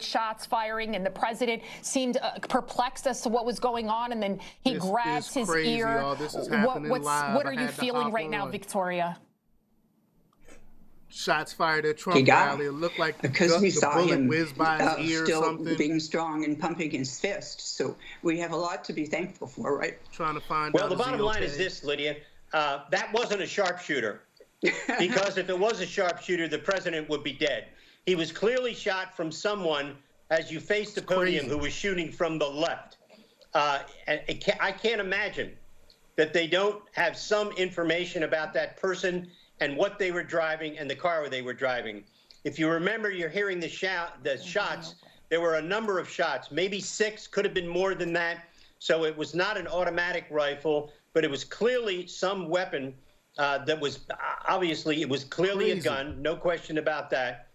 shots firing, and the president seemed perplexed as to what was going on, and then he grabs his ear. What are you feeling right now, Victoria? Shots fired at Trump rally. It looked like because we saw him whizzed by his ear still or something. Being strong and pumping his fist. So we have a lot to be thankful for, right? Trying to find well, out. The bottom line is this, Lydia. That wasn't a sharpshooter. Because if it was a sharpshooter, the president would be dead. He was clearly shot from someone, as you faced the podium, who was shooting from the left. I can't imagine that they don't have some information about that person and what they were driving and the car they were driving. If you remember, you're hearing the shots. There were a number of shots, maybe 6, could have been more than that. So it was not an automatic rifle, but it was clearly some weapon that was, obviously, it was clearly a gun, no question about that.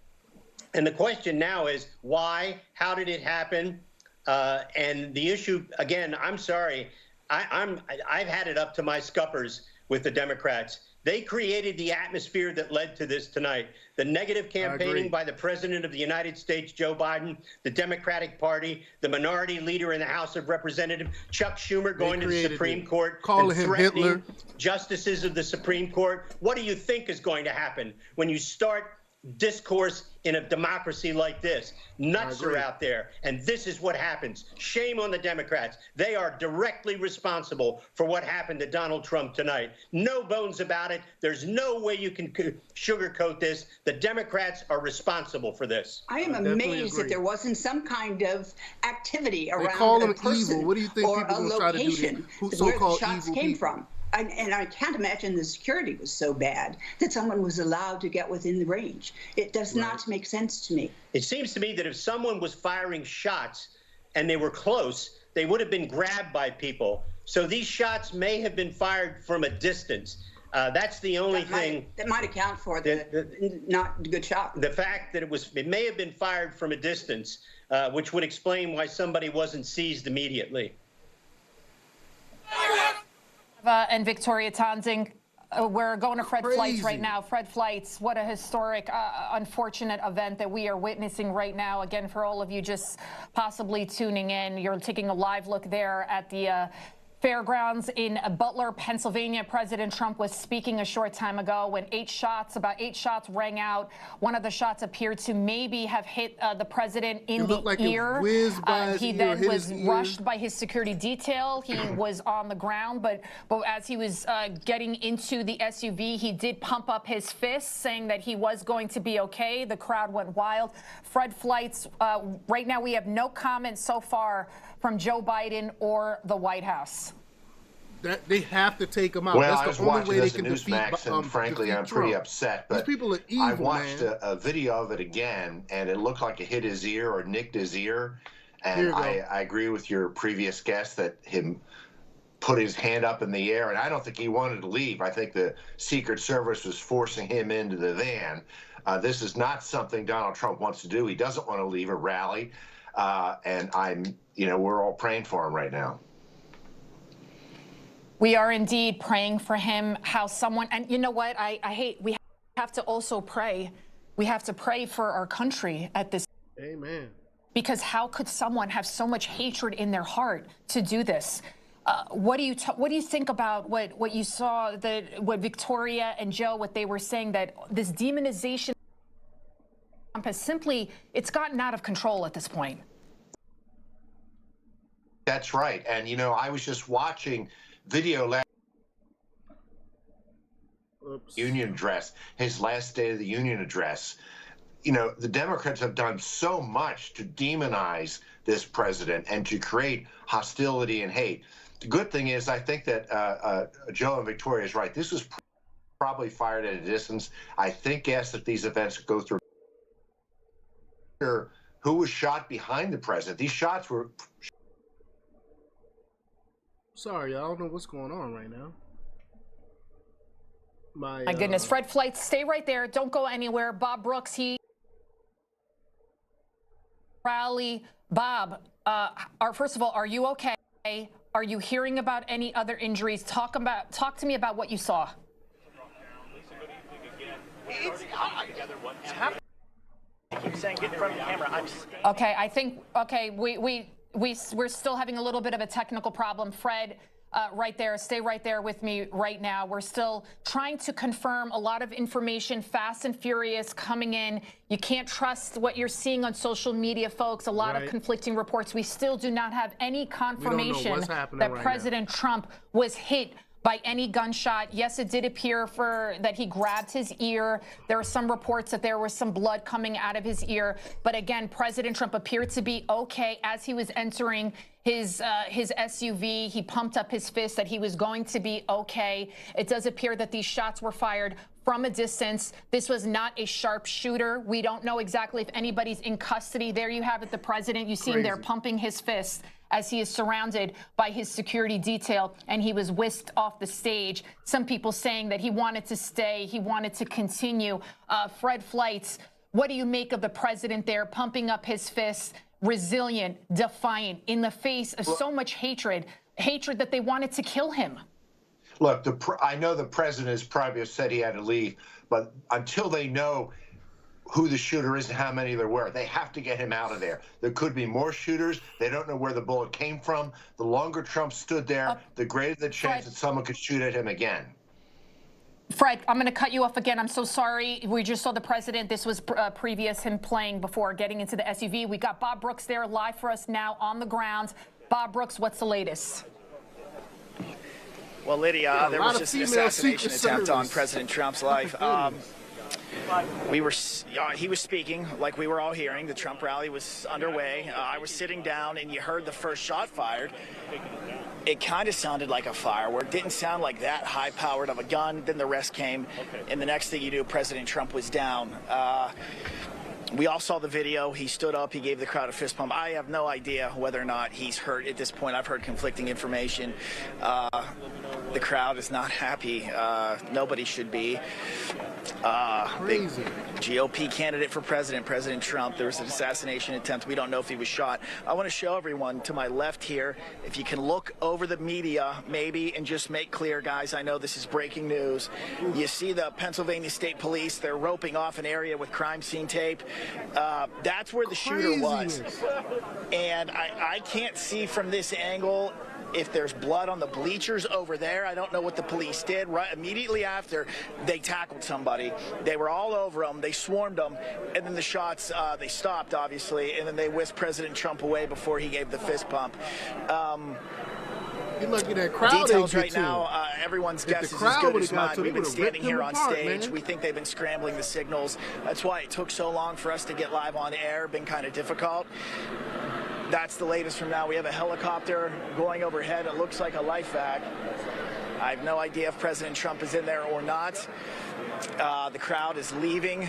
And the question now is why, how did it happen? And the issue, again, I'm sorry, I've had it up to my scuppers with the Democrats. They created the atmosphere that led to this tonight. The negative campaigning by the President of the United States, Joe Biden, the Democratic Party, the minority leader in the House of Representatives, Chuck Schumer going to the Supreme Court and threatening justices of the Supreme Court. What do you think is going to happen when you start discourse in a democracy like this? Nuts are out there, and this is what happens. Shame on the Democrats. They are directly responsible for what happened to Donald Trump tonight. No bones about it. There's no way you can sugarcoat this. The Democrats are responsible for this. I am amazed that there wasn't some kind of activity around a person evil. What do you think or a location where the shots came from. And I can't imagine the security was so bad that someone was allowed to get within the range. It does not make sense to me. It seems to me that if someone was firing shots and they were close, they would have been grabbed by people. So these shots may have been fired from a distance. That's the only thing. That might account for the not good shot. The fact that it may have been fired from a distance, which would explain why somebody wasn't seized immediately. And Victoria Tonsing, we're going to Fred Flights right now. Fred Flights, what a historic, unfortunate event that we are witnessing right now. Again, for all of you just possibly tuning in, you're taking a live look there at the fairgrounds in Butler, Pennsylvania. President Trump was speaking a short time ago when about 8 shots rang out. One of the shots appeared to maybe have hit the president in the ear. He then was rushed by his security detail. He was on the ground, but as he was getting into the SUV, he did pump up his fists, saying that he was going to be okay. The crowd went wild. Fred Flights, right now we have no comment so far from Joe Biden or the White House. That they have to take him out. Well, That's the only way they can defeat Newsmax, and frankly, I'm pretty upset. But these people are evil, I watched a video of it again, and it looked like it hit his ear or nicked his ear. And I agree with your previous guest that him put his hand up in the air, and I don't think he wanted to leave. I think the Secret Service was forcing him into the van. This is not something Donald Trump wants to do. He doesn't want to leave a rally, and we're all praying for him right now. We are indeed praying for him. And you know what? We have to also pray. We have to pray for our country at this. Amen. Because how could someone have so much hatred in their heart to do this? What do you think about what you saw, what Victoria and Joe, what they were saying, that this demonization has simply, it's gotten out of control at this point? That's right. And, I was just watching video last Union address, his last State of the Union address. The Democrats have done so much to demonize this president and to create hostility and hate. The good thing is, I think that Joe and Victoria is right. This was probably fired at a distance. I think, yes, that these events go through. Who was shot behind the president? These shots were. Sorry, I don't know what's going on right now. My goodness. Fred Flights, stay right there. Don't go anywhere. Bob Brooks, rally. Bob, first of all, are you okay? Are you hearing about any other injuries? Talk to me about what you saw. It's happening. I'm saying get in front of the camera. Okay, I think, okay, we're still having a little bit of a technical problem. Fred, right there, stay right there with me right now. We're still trying to confirm a lot of information, fast and furious, coming in. You can't trust what you're seeing on social media, folks. A lot of conflicting reports. We still do not have any confirmation that President Trump was hit by any gunshot. Yes, it did appear that he grabbed his ear. There are some reports that there was some blood coming out of his ear. But again, President Trump appeared to be okay as he was entering his SUV. He pumped up his fist that he was going to be okay. It does appear that these shots were fired from a distance. This was not a sharpshooter. We don't know exactly if anybody's in custody. There you have it, the president. You see him there pumping his fist as he is surrounded by his security detail, and he was whisked off the stage. Some people saying that he wanted to stay, he wanted to continue. Fred Fleitz, what do you make of the president there pumping up his fists, resilient, defiant, in the face of so much hatred that they wanted to kill him? Look, I know the president has probably said he had to leave, but until they know who the shooter is and how many there were, they have to get him out of there. There could be more shooters. They don't know where the bullet came from. The longer Trump stood there, the greater the chance that someone could shoot at him again. Fred, I'm going to cut you off again. I'm so sorry. We just saw the president. This was previous him playing before getting into the SUV. We got Bob Brooks there live for us now on the ground. Bob Brooks, what's the latest? Well, Lydia, there was just an assassination attempt on President Trump's life. He was speaking like we were all hearing. The Trump rally was underway. I was sitting down and you heard the first shot fired. It kind of sounded like a firework. Didn't sound like that high-powered of a gun. Then the rest came, and the next thing you knew, President Trump was down. We all saw the video. He stood up. He gave the crowd a fist pump. I have no idea whether or not he's hurt at this point. I've heard conflicting information. The crowd is not happy. Nobody should be. Big GOP candidate for president, President Trump. There was an assassination attempt. We don't know if he was shot. I want to show everyone to my left here, if you can look over the media maybe and just make clear, guys, I know this is breaking news. You see the Pennsylvania State Police. They're roping off an area with crime scene tape. That's where the shooter was. And I can't see from this angle if there's blood on the bleachers over there. I don't know what the police did. Right immediately after, they tackled somebody. They were all over them. They swarmed them. And then the shots, they stopped, obviously. And then they whisked President Trump away before he gave the fist pump. You're lucky that crowd details right now, everyone's guess is as good as mine. We've been standing here on stage. Man. We think they've been scrambling the signals. That's why it took so long for us to get live on air. Been kind of difficult. That's the latest from now. We have a helicopter going overhead. It looks like a life vac. I have no idea if President Trump is in there or not. The crowd is leaving,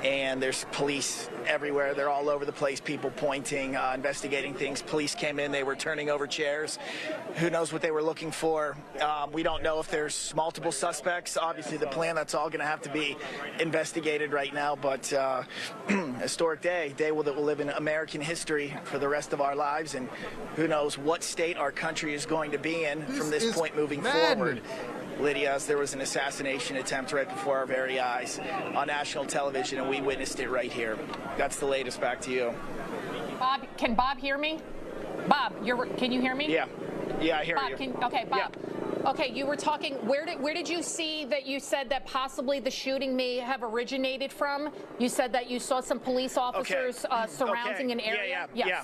and there's police everywhere. They're all over the place, people pointing, investigating things. Police came in. They were turning over chairs. Who knows what they were looking for? We don't know if there's multiple suspects. Obviously, the plan, that's all going to have to be investigated right now. But historic day that will live in American history for the rest of our lives. And who knows what state our country is going to be in from this point moving forward. Lydia, as there was an assassination attempt right before our very eyes on national television, and we witnessed it right here. That's the latest. Back to you. Bob, can Bob hear me? Bob, can you hear me? Yeah, I hear Bob, you. Okay, Bob. Yeah. Okay, you were talking. Where did you see that you said that possibly the shooting may have originated from? You said that you saw some police officers surrounding an area. Yeah.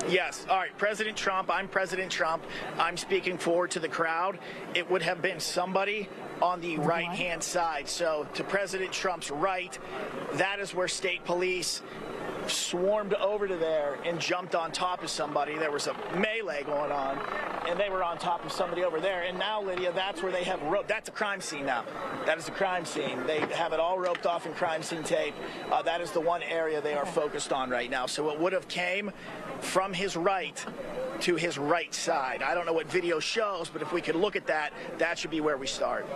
Yes. All right. President Trump. I'm President Trump. I'm speaking forward to the crowd. It would have been somebody on the right-hand side. So to President Trump's right, that is where state police swarmed over to there and jumped on top of somebody. There was a melee going on, and they were on top of somebody over there. And now, Lydia, that's where they have roped. That's a crime scene now. That is a crime scene. They have it all roped off in crime scene tape. That is the one area they are focused on right now. So it would have came from his right to his right side. I don't know what video shows, but if we could look at that, that should be where we start.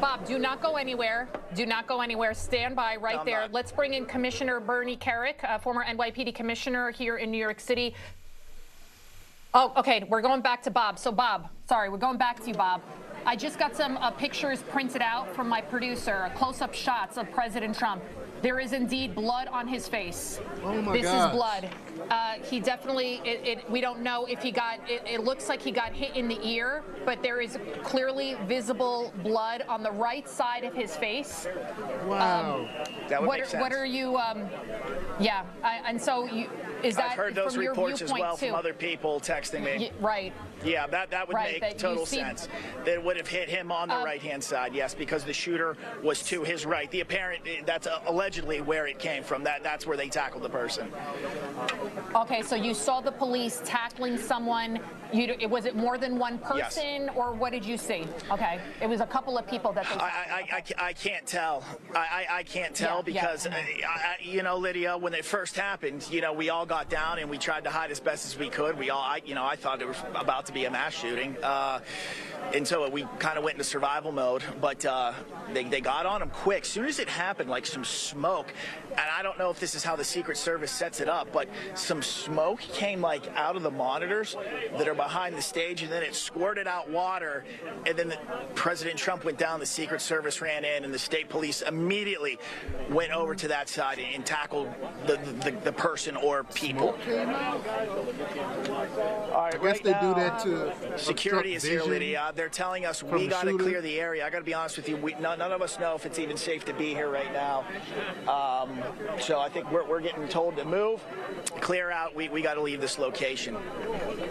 Bob, do not go anywhere. Do not go anywhere. Stand by right there. Let's bring in Commissioner Bernie Kerik, former NYPD commissioner here in New York City. Oh, okay. We're going back to Bob. So, Bob, sorry, we're going back to you, Bob. I just got some pictures printed out from my producer, close-up shots of President Trump. There is indeed blood on his face. Oh my This gosh. is blood. He definitely, we don't know if he got, it looks like he got hit in the ear, but there is clearly visible blood on the right side of his face. Wow. That would make sense. What are you, yeah, and so is that I've heard those from your reports as well viewpoint, from other people texting me. Right. Yeah, that would Right, make that total you see- sense. That it would have hit him on the right-hand side, yes, because the shooter was to his right. The apparent, that's allegedly where it came from. That's where they tackled the person. Okay, so you saw the police tackling someone. Was it more than one person, or what did you see? Okay, it was a couple of people that they tackled. I can't tell. I can't tell because, you know, Lydia, when it first happened, you know, we all got down and we tried to hide as best as we could. I thought it was about to be a mass shooting. And so we kind of went into survival mode, but they got on him quick. As soon as it happened, like some smoke, and I don't know if this is how the Secret Service sets it up, but some smoke came like out of the monitors that are behind the stage, and then it squirted out water, and then President Trump went down, the Secret Service ran in, and the state police immediately went over to that side and tackled the person or people. All right, I guess they do that to security is here, vision Lydia. They're telling us from we the got to shooter. clear the area. I got to be honest with you. None of us know if it's even safe to be here right now. So I think we're getting told to move, clear out. We got to leave this location.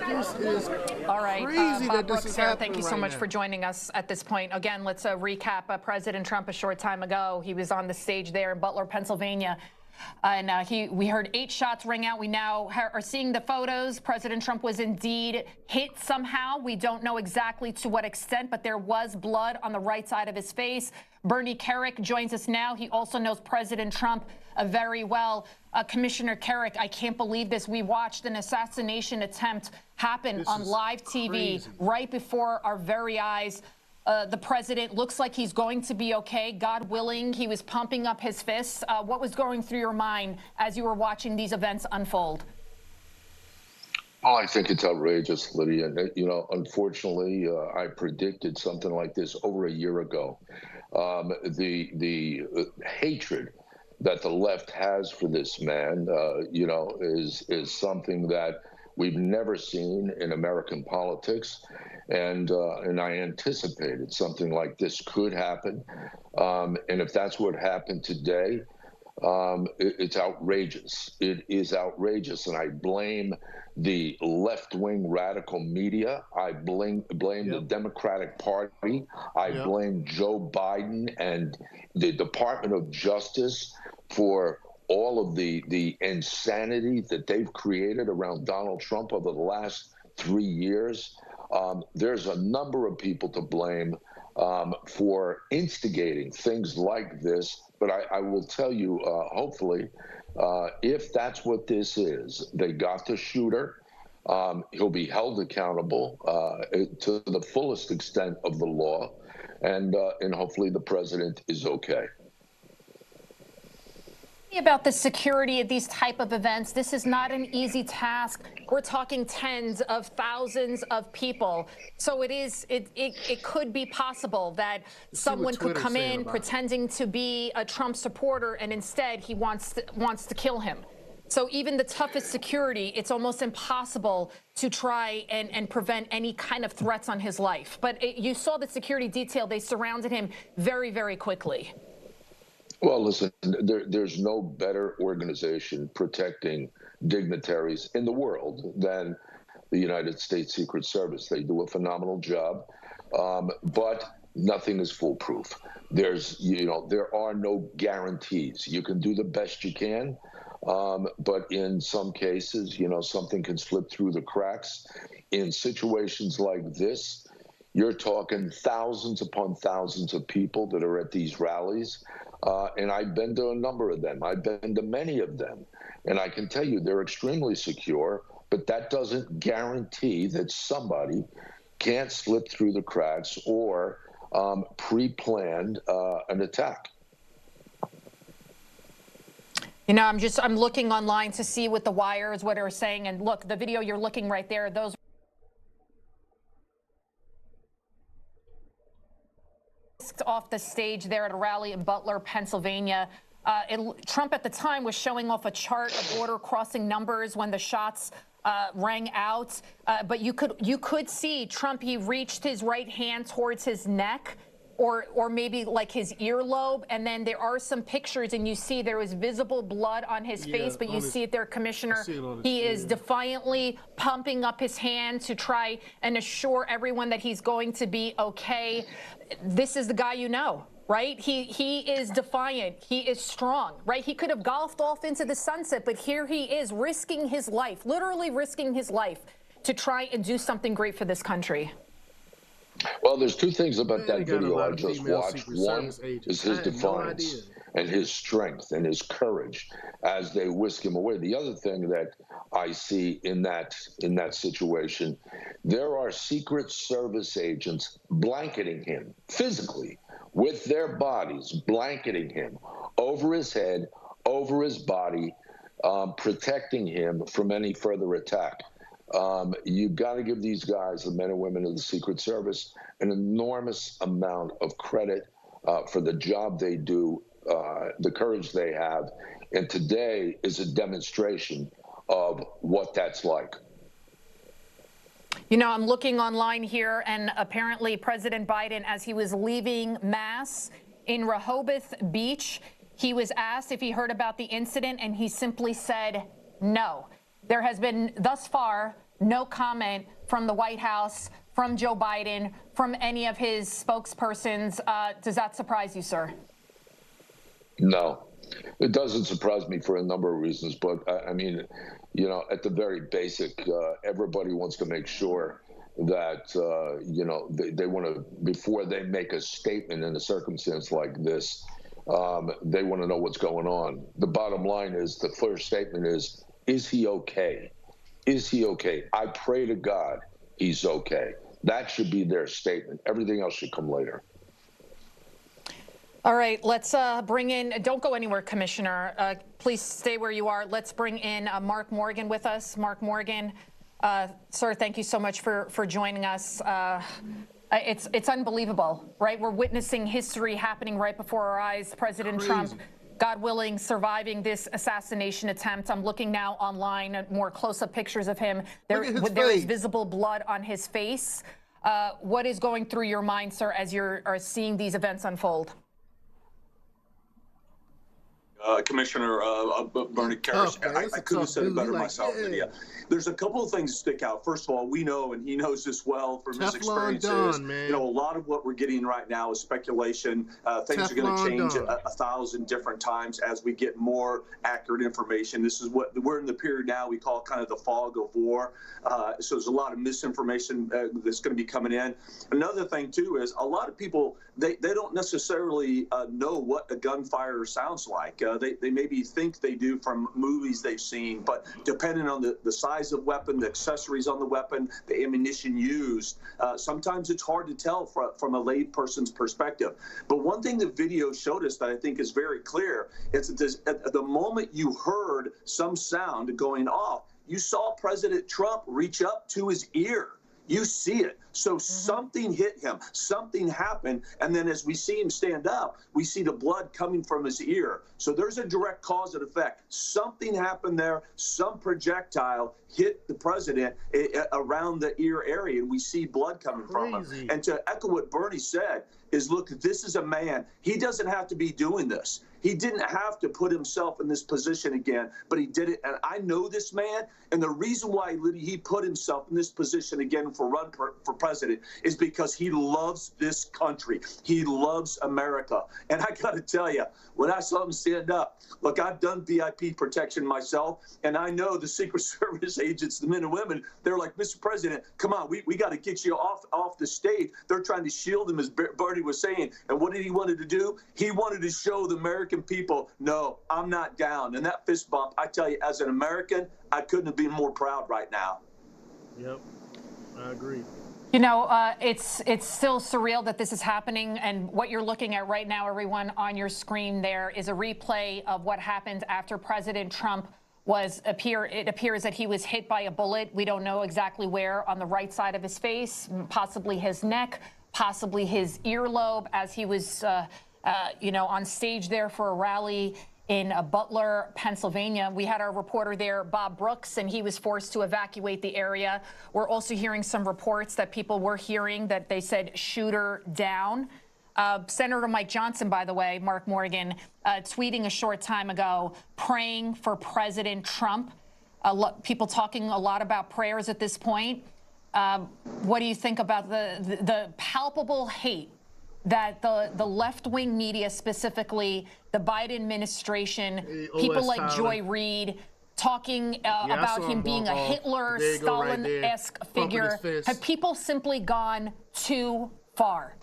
This is All right, crazy Bob that this Brooks is here, happening thank you so right much now. for joining us at this point. Again, let's recap President Trump a short time ago. He was on the stage there in Butler, Pennsylvania. And we heard 8 shots ring out. We now are seeing the photos. President Trump was indeed hit somehow. We don't know exactly to what extent, but there was blood on the right side of his face. Bernie Kerik joins us now. He also knows President Trump very well. Commissioner Kerik, I can't believe this. We watched an assassination attempt happen on live TV crazy. right before our very eyes. The president looks like he's going to be okay. God willing, he was pumping up his fists. What was going through your mind as you were watching these events unfold? Oh, I think it's outrageous, Lydia. You know, unfortunately, I predicted something like this over a year ago. The hatred that the left has for this man, you know, is something that we've never seen in American politics. And I anticipated something like this could happen. And if that's what happened today, it's outrageous. It is outrageous. And I blame the left-wing radical media. I blame the Democratic Party. I blame Joe Biden and the Department of Justice for all of the insanity that they've created around Donald Trump over the last 3 years. There's a number of people to blame for instigating things like this. But I will tell you, hopefully, if that's what this is, they got the shooter. He'll be held accountable to the fullest extent of the law. And hopefully the president is okay. About the security of these type of events, this is not an easy task. We're talking tens of thousands of people. So it could be possible that someone could come in pretending to be a Trump supporter, and instead he wants to kill him. So even the toughest security, it's almost impossible to try and prevent any kind of threats on his life. But you saw the security detail. They surrounded him very, very quickly. Well, listen, there's no better organization protecting dignitaries in the world than the United States Secret Service. They do a phenomenal job, but nothing is foolproof. There are no guarantees. You can do the best you can, but in some cases, something can slip through the cracks. In situations like this, you're talking thousands upon thousands of people that are at these rallies. And I've been to a number of them. I've been to many of them. And I can tell you they're extremely secure, but that doesn't guarantee that somebody can't slip through the cracks or pre-planned an attack. I'm looking online to see what the wires, what are saying. And look, the video you're looking right there, those off the stage there at a rally in Butler, Pennsylvania. Trump at the time was showing off a chart of border crossing numbers when the shots rang out, but you could see Trump. He reached his right hand towards his neck, or maybe like his earlobe, and then there are some pictures, and you see there was visible blood on his face, but you see it there, Commissioner. He is defiantly pumping up his hand to try and assure everyone that he's going to be okay. This is the guy you know, right? He is defiant. He is strong, right? He could have golfed off into the sunset, but here he is risking his life, literally risking his life to try and do something great for this country. Well, there's two things about that video I just watched. One is his defiance and his strength and his courage as they whisk him away. The other thing that I see in that situation, there are Secret Service agents blanketing him physically with their bodies, blanketing him over his head, over his body, protecting him from any further attack. You've got to give these guys, the men and women of the Secret Service, an enormous amount of credit for the job they do, the courage they have. And today is a demonstration of what that's like. You know, I'm looking online here, and apparently President Biden, as he was leaving Mass in Rehoboth Beach, he was asked if he heard about the incident, and he simply said no. There has been, thus far, no comment from the White House, from Joe Biden, from any of his spokespersons. Does that surprise you, sir? No, it doesn't surprise me for a number of reasons. But, I mean, you know, at the very basic, everybody wants to make sure that, you know, they want to, before they make a statement in a circumstance like this, they want to know what's going on. The bottom line is, the first statement is he okay? Is he okay? I pray to God he's okay. That should be their statement. Everything else should come later. All right, let's bring in, don't go anywhere, Commissioner. Please stay where you are. Let's bring in Mark Morgan with us. Mark Morgan, sir, thank you so much for joining us. It's unbelievable, right? We're witnessing history happening right before our eyes. President Trump, God willing, surviving this assassination attempt. I'm looking now online at more close-up pictures of him. There is visible blood on his face. What is going through your mind, sir, as you're seeing these events unfold? Commissioner Bernie Karras, I couldn't have said it better myself, Lydia. There's a couple of things that stick out. First of all, we know, and he knows this well from his experiences, you know, a lot of what we're getting right now is speculation. Things are going to change 1,000 different times as we get more accurate information. This is what we're in the period now we call kind of the fog of war. So there's a lot of misinformation that's going to be coming in. Another thing, too, is a lot of people, they don't necessarily know what a gunfire sounds like. They maybe think they do from movies they've seen, but depending on the size of weapon, the accessories on the weapon, the ammunition used, sometimes it's hard to tell from a lay person's perspective. But one thing the video showed us that I think is very clear is that at the moment you heard some sound going off, you saw President Trump reach up to his ear. You see it. So something hit him, something happened, and then as we see him stand up, we see the blood coming from his ear. So there's a direct cause and effect. Something happened there, some projectile hit the president around the ear area, and we see blood coming from him. And to echo what Bernie said, is look, this is a man. He doesn't have to be doing this. He didn't have to put himself in this position again, but he did it. And I know this man, and the reason why he put himself in this position again for president is because he loves this country. He loves America. And I got to tell you, when I saw him stand up, look, I've done VIP protection myself, and I know the Secret Service agents, the men and women, they're like, Mr. President, come on, we got to get you off the stage. They're trying to shield him, as Bernie was saying. And what did he want to do? He wanted to show the American people, no, I'm not down. And that fist bump, I tell you, as an American, I couldn't have been more proud right now. Yep, I agree. You know, it's still surreal that this is happening, and what you're looking at right now, everyone, on your screen there is a replay of what happened after President Trump it appears that he was hit by a bullet. We don't know exactly where, on the right side of his face, possibly his neck, possibly his earlobe, as he was, you know, on stage there for a rally in Butler, Pennsylvania. We had our reporter there, Bob Brooks, and he was forced to evacuate the area. We're also hearing some reports that people were hearing that they said shooter down. Senator Mike Johnson, by the way, Mark Morgan, tweeting a short time ago, praying for President Trump. People talking a lot about prayers at this point. What do you think about the palpable hate that the left-wing media, specifically the Biden administration, people like Joy Reid, talking about him being a Hitler, Stalin-esque figure? Have people simply gone too far?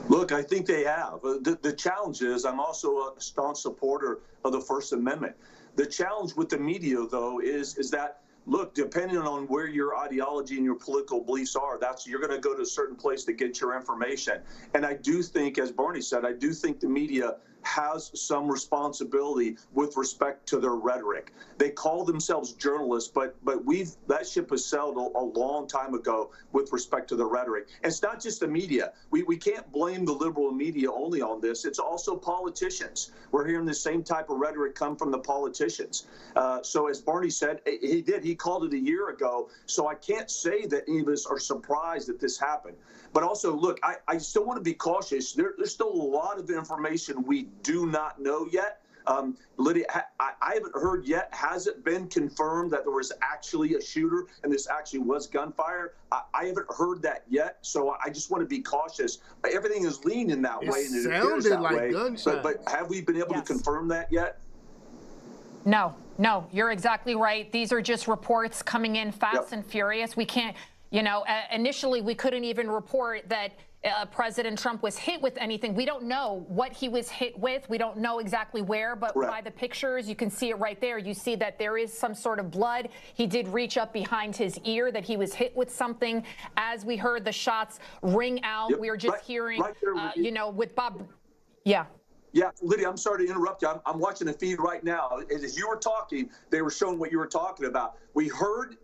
Look, I think they have. The challenge is, I'm also a staunch supporter of the First Amendment. The challenge with the media, though, is that, look, depending on where your ideology and your political beliefs are, you're going to go to a certain place to get your information. And I do think, as Barney said, I do think the media has some responsibility with respect to their rhetoric. They call themselves journalists, but that ship has sailed a long time ago with respect to the rhetoric. And it's not just the media. We can't blame the liberal media only on this. It's also politicians. We're hearing the same type of rhetoric come from the politicians. So as Barney said, he called it a year ago. So I can't say that any of us are surprised that this happened. But also, look, I still want to be cautious. There's still a lot of information we do not know yet. Lydia, I haven't heard yet. Has it been confirmed that there was actually a shooter and this actually was gunfire? I haven't heard that yet. So I just want to be cautious. Everything is leaning that way, and it appears that way. But have we been able to confirm that yet? No, you're exactly right. These are just reports coming in fast and furious. We can't. Initially, we couldn't even report that President Trump was hit with anything. We don't know what he was hit with. We don't know exactly where, but by the pictures, you can see it right there. You see that there is some sort of blood. He did reach up behind his ear, that he was hit with something. As we heard the shots ring out, we were just hearing, with Bob. Yeah, Lydia, I'm sorry to interrupt you. I'm watching the feed right now. As you were talking, they were showing what you were talking about. We heard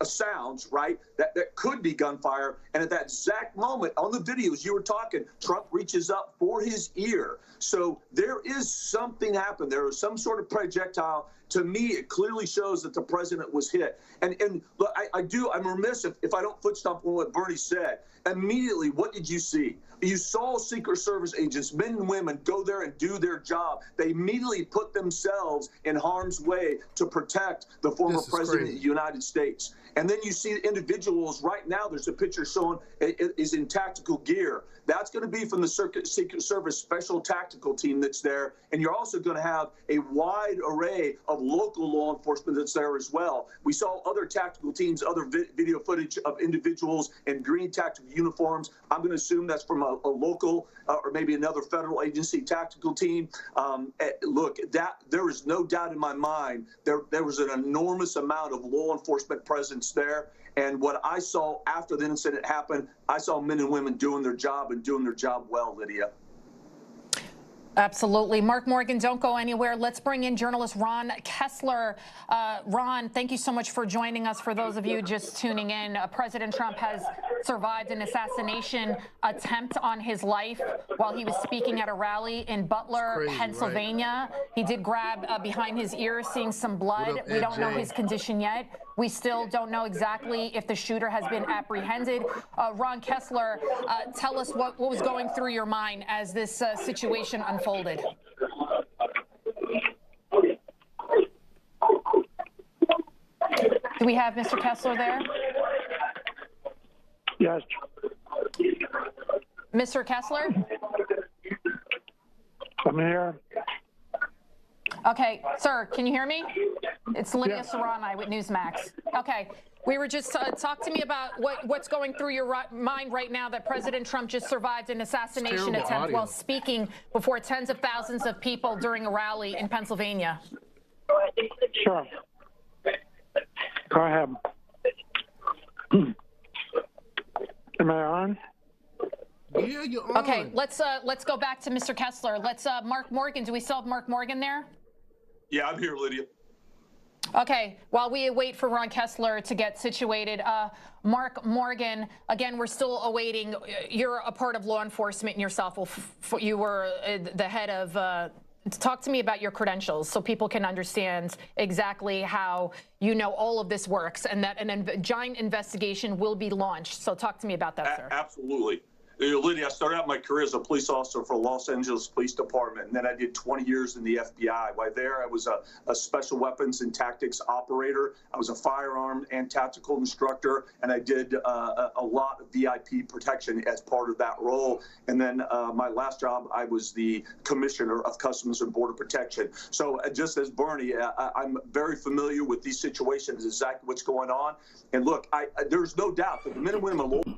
sounds, right, that could be gunfire. And at that exact moment on the videos you were talking, Trump reaches up for his ear. So there is something happened. There was some sort of projectile. To me, it clearly shows that the president was hit. And look, I'm remiss if I don't foot stomp on what Bernie said. Immediately, what did you see? You saw Secret Service agents, men and women, go there and do their job. They immediately put themselves in harm's way to protect the former president of the United States. And then you see individuals right now, there's a picture showing is in tactical gear. That's going to be from the Secret Service Special Tactical Team that's there. And you're also going to have a wide array of local law enforcement that's there as well. We saw other tactical teams, other video footage of individuals in green tactical uniforms. I'm going to assume that's from a local or maybe another federal agency tactical team. Look, there is no doubt in my mind there was an enormous amount of law enforcement presence there. And what I saw after the incident happened, I saw men and women doing their job and doing their job well, Lydia. Absolutely. Mark Morgan, don't go anywhere. Let's bring in journalist Ron Kessler. Ron, thank you so much for joining us. For those of you just tuning in, President Trump has survived an assassination attempt on his life while he was speaking at a rally in Butler, Pennsylvania. Right? He did grab behind his ear, seeing some blood. We don't know his condition yet. We still don't know exactly if the shooter has been apprehended. Ron Kessler, tell us what was going through your mind as this situation unfolded. Do we have Mr. Kessler there? Yes. Mr. Kessler? I'm here. Okay, sir, can you hear me? It's Lydia Serrani with Newsmax. Okay, we were just talk to me about what's going through your mind right now that President Trump just survived an assassination attempt while speaking before tens of thousands of people during a rally in Pennsylvania. Sure. Go ahead. Am I on? Yeah, you're on. Okay, let's go back to Mr. Kessler. Let's Mark Morgan. Do we still have Mark Morgan there? Yeah, I'm here, Lydia. Okay, while we wait for Ron Kessler to get situated, Mark Morgan, again, we're still awaiting. You're a part of law enforcement yourself. You were the head of Talk to me about your credentials so people can understand exactly how you know all of this works, and that a giant investigation will be launched. So talk to me about that, sir. Absolutely. Lydia, I started out my career as a police officer for Los Angeles Police Department, and then I did 20 years in the FBI. While there, I was a special weapons and tactics operator. I was a firearm and tactical instructor, and I did a lot of VIP protection as part of that role. And then my last job, I was the Commissioner of Customs and Border Protection. So just as Bernie, I'm very familiar with these situations, exactly what's going on. And look, there's no doubt that the men and women of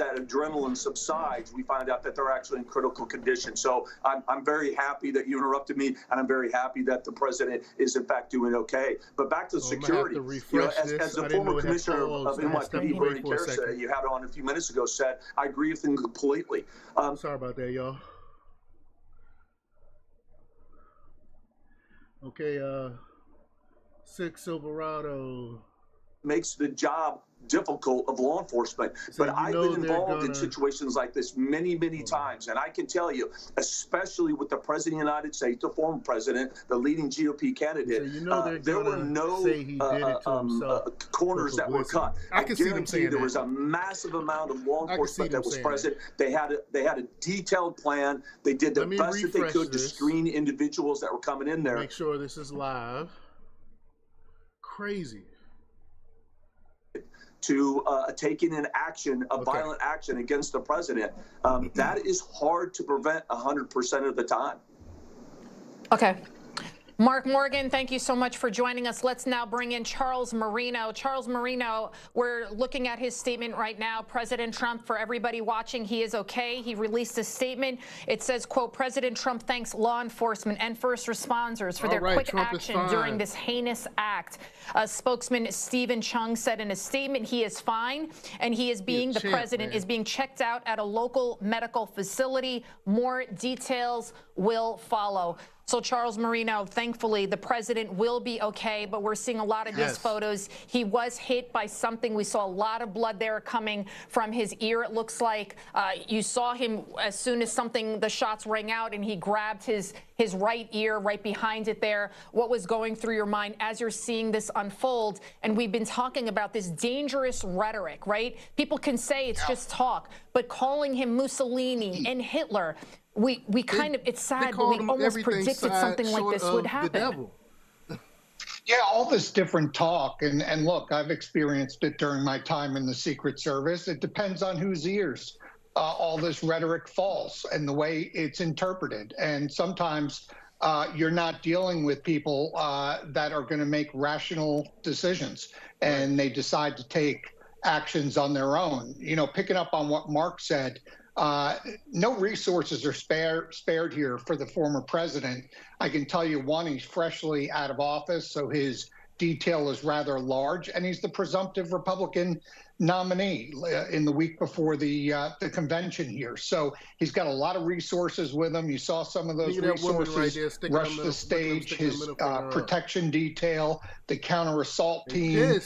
that adrenaline subsides, we find out that they're actually in critical condition. So I'm very happy that you interrupted me, and I'm very happy that the president is in fact doing okay. But back to security, as the former commissioner of NYPD, Bernie Kerr, you had on a few minutes ago, said, I agree with him completely. Sorry about that, y'all. Okay, 6 Silverado. Makes the job difficult of law enforcement. So but I've been involved in situations like this many, many times. And I can tell you, especially with the President of the United States, the former president, the leading GOP candidate, so there were no corners that were cut. I can guarantee there was a massive amount of law enforcement that was present. They had a detailed plan. They did the best that they could to screen individuals that were coming in there. Make sure this is live. Crazy. To taking an action, violent action against the president. That is hard to prevent 100% of the time. Okay. Mark Morgan, thank you so much for joining us. Let's now bring in Charles Marino. Charles Marino, we're looking at his statement right now. President Trump, for everybody watching, he is okay. He released a statement. It says, quote, President Trump thanks law enforcement and first responders for their quick action during this heinous act. Spokesman Stephen Chung said in a statement he is fine and he is being, the president is being checked out at a local medical facility. More details will follow. So, Charles Marino, thankfully, the president will be okay, but we're seeing a lot of these photos. He was hit by something. We saw a lot of blood there coming from his ear, it looks like. You saw him as soon as the shots rang out, and he grabbed his right ear right behind it there. What was going through your mind as you're seeing this unfold? And we've been talking about this dangerous rhetoric, right? People can say it's just talk, but calling him Mussolini and Hitler, we kind of, it's sad, but we almost predicted something like this would happen. Yeah, all this different talk, and look, I've experienced it during my time in the Secret Service. It depends on whose ears all this rhetoric falls and the way it's interpreted. And sometimes you're not dealing with people that are going to make rational decisions, and they decide to take actions on their own. You know, picking up on what Mark said, no resources are spared here for the former president. I can tell you, one, he's freshly out of office, so his detail is rather large, and he's the presumptive Republican nominee in the week before the convention here. So he's got a lot of resources with him. You saw some of those resources rush the stage, his protection detail, the counter-assault team.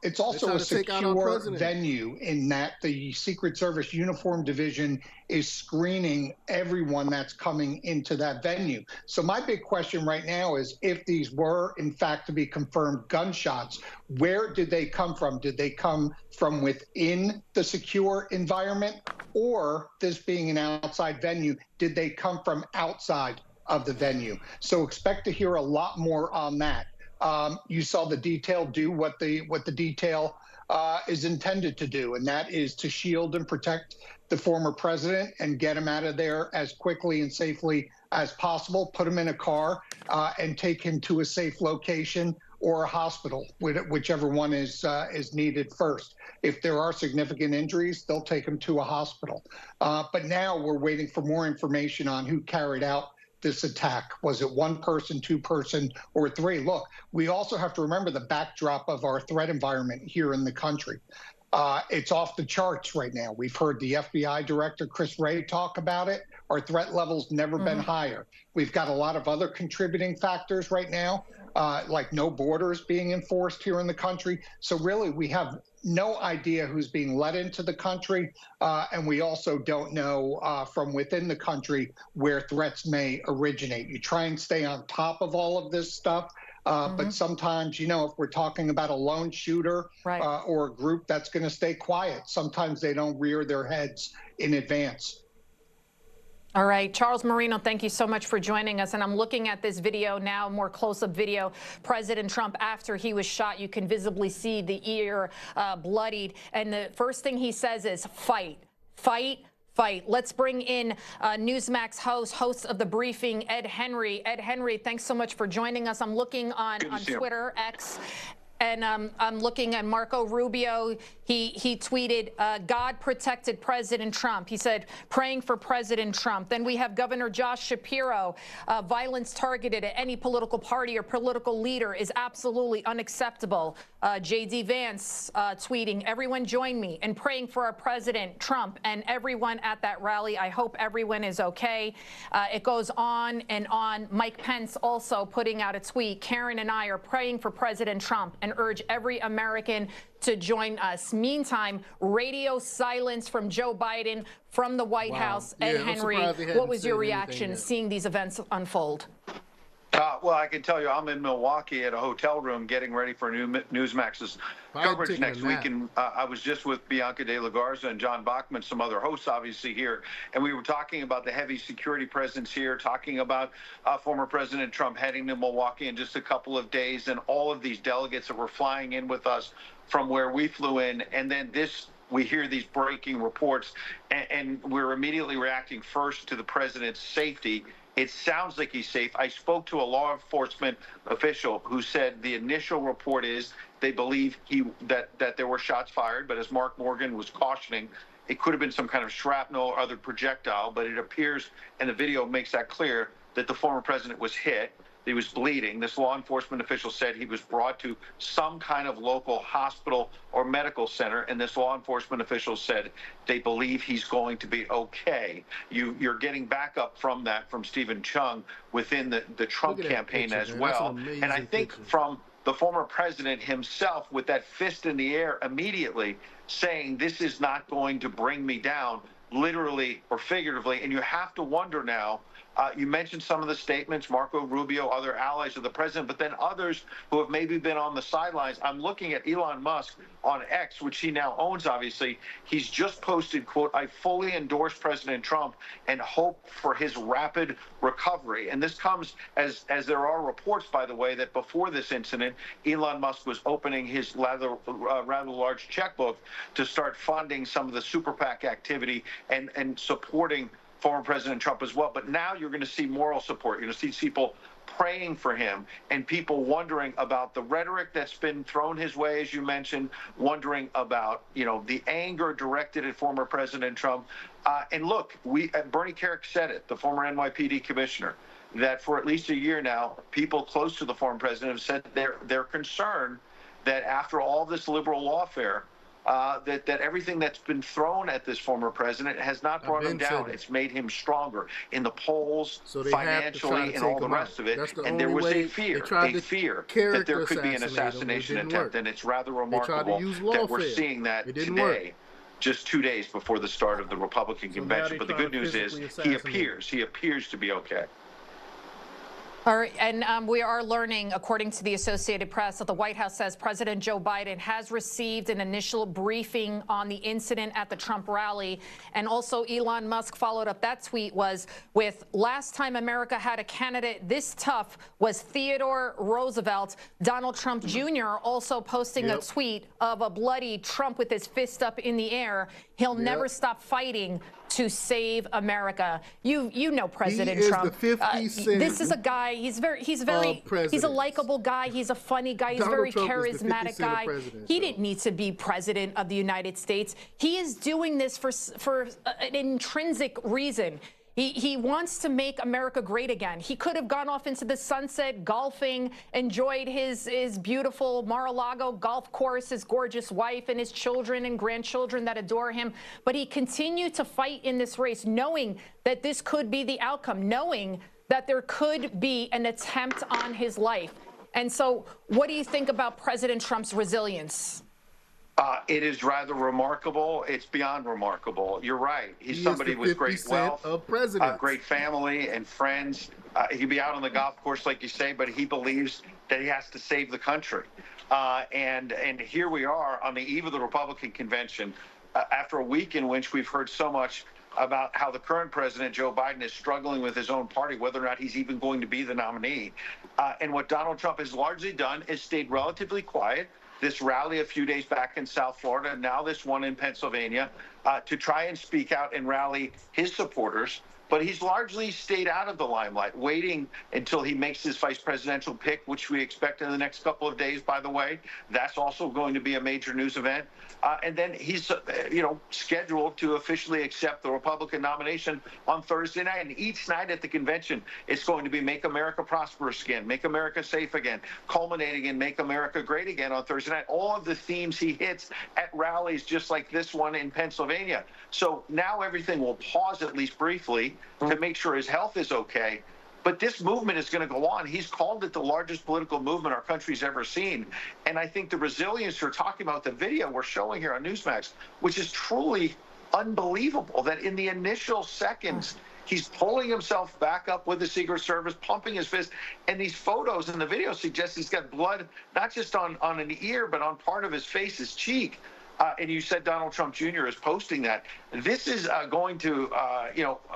It's also a secure venue in that the Secret Service Uniform Division is screening everyone that's coming into that venue. So my big question right now is, if these were, in fact, to be confirmed gunshots, where did they come from? Did they come from within the secure environment, or, this being an outside venue, did they come from outside of the venue? So expect to hear a lot more on that. You saw the detail do what the detail is intended to do, and that is to shield and protect the former president and get him out of there as quickly and safely as possible, put him in a car, and take him to a safe location or a hospital, whichever one is needed first. If there are significant injuries, they'll take him to a hospital. But now we're waiting for more information on who carried out this attack. Was it one person, two person, or three? Look, we also have to remember the backdrop of our threat environment here in the country. It's off the charts right now. We've heard the FBI director, Chris Wray, talk about it. Our threat level's never been higher. We've got a lot of other contributing factors right now, like no borders being enforced here in the country. So really, we have no idea who's being let into the country, and we also don't know from within the country where threats may originate. You try and stay on top of all of this stuff, but sometimes, you know, if we're talking about a lone shooter or a group that's going to stay quiet, sometimes they don't rear their heads in advance. All right, Charles Marino, thank you so much for joining us. And I'm looking at this video now, more close-up video. President Trump, after he was shot, you can visibly see the ear bloodied. And the first thing he says is, fight, fight, fight. Let's bring in Newsmax host of The Briefing, Ed Henry. Ed Henry, thanks so much for joining us. I'm looking on Twitter, X. And I'm looking at Marco Rubio. He tweeted, God protected President Trump. He said, praying for President Trump. Then we have Governor Josh Shapiro. Violence targeted at any political party or political leader is absolutely unacceptable. J.D. Vance tweeting, everyone join me in praying for our President Trump and everyone at that rally. I hope everyone is okay. It goes on and on. Mike Pence also putting out a tweet. Karen and I are praying for President Trump and urge every American to join us. Meantime, radio silence from Joe Biden from the White House. Ed Henry, what was your reaction seeing these events unfold? Well, I can tell you, I'm in Milwaukee at a hotel room getting ready for Newsmax's coverage next week. And I was just with Bianca De La Garza and John Bachman, some other hosts, obviously, here. And we were talking about the heavy security presence here, talking about former President Trump heading to Milwaukee in just a couple of days, and all of these delegates that were flying in with us from where we flew in. And then we hear these breaking reports, and we're immediately reacting first to the president's safety. It sounds like he's safe. I spoke to a law enforcement official who said the initial report is they believe that there were shots fired, but as Mark Morgan was cautioning, it could have been some kind of shrapnel or other projectile, but it appears, and the video makes that clear, that the former president was hit. He was bleeding. This law enforcement official said he was brought to some kind of local hospital or medical center, and this law enforcement official said they believe he's going to be okay. You're getting backup from that from Stephen Chung within the Trump campaign as well. And I think from the former president himself, with that fist in the air immediately saying, this is not going to bring me down, literally or figuratively. And you have to wonder now, you mentioned some of the statements, Marco Rubio, other allies of the president, but then others who have maybe been on the sidelines. I'm looking at Elon Musk on X, which he now owns, obviously. He's just posted, quote, I fully endorse President Trump and hope for his rapid recovery. And this comes as there are reports, by the way, that before this incident, Elon Musk was opening his rather large checkbook to start funding some of the super PAC activity and supporting former President Trump as well. But now you're going to see moral support. You're going to see people praying for him and people wondering about the rhetoric that's been thrown his way, as you mentioned, wondering about, the anger directed at former President Trump. And look, Bernie Kerik said it, the former NYPD commissioner, that for at least a year now, people close to the former president have said they're concerned that after all this liberal lawfare, that everything that's been thrown at this former president has not brought him down. It's made him stronger in the polls, financially, and all the rest of it. And there was a fear that there could be an assassination attempt. And it's rather remarkable that we're seeing that today, just 2 days before the start of the Republican convention. But the good news is he appears to be okay. All right, and we are learning, according to the Associated Press, that the White House says President Joe Biden has received an initial briefing on the incident at the Trump rally. And also Elon Musk followed up that tweet with last time America had a candidate this tough was Theodore Roosevelt. Donald Trump Jr. also posting a tweet of a bloody Trump with his fist up in the air. He'll never stop fighting to save America. You know President Trump. This is a guy. He's a likable guy. He's a funny guy. He's a very charismatic guy. He didn't need to be president of the United States. He is doing this for an intrinsic reason. He wants to make America great again. He could have gone off into the sunset, golfing, enjoyed his beautiful Mar-a-Lago golf course, his gorgeous wife, and his children and grandchildren that adore him. But he continued to fight in this race, knowing that this could be the outcome, knowing that there could be an attempt on his life. And so what do you think about President Trump's resilience? It is rather remarkable. It's beyond remarkable. You're right. He's somebody with great wealth, great family and friends. He could be out on the golf course, like you say, but he believes that he has to save the country. And here we are on the eve of the Republican convention, after a week in which we've heard so much about how the current president, Joe Biden, is struggling with his own party, whether or not he's even going to be the nominee. And what Donald Trump has largely done is stayed relatively quiet. This rally a few days back in South Florida, and now this one in Pennsylvania, to try and speak out and rally his supporters, but he's largely stayed out of the limelight, waiting until he makes his vice presidential pick, which we expect in the next couple of days, by the way. That's also going to be a major news event. And then he's, scheduled to officially accept the Republican nomination on Thursday night. And each night at the convention, it's going to be Make America Prosperous Again, Make America Safe Again, culminating in Make America Great Again on Thursday night. All of the themes he hits at rallies just like this one in Pennsylvania. So now everything will pause, at least briefly, to make sure his health is okay. But this movement is going to go on. He's called it the largest political movement our country's ever seen. And I think the resilience you're talking about, the video we're showing here on Newsmax, which is truly unbelievable, that in the initial seconds, he's pulling himself back up with the Secret Service, pumping his fist. And these photos in the video suggest he's got blood, not just on an ear, but on part of his face, his cheek. And you said Donald Trump Jr. is posting that. This is going to,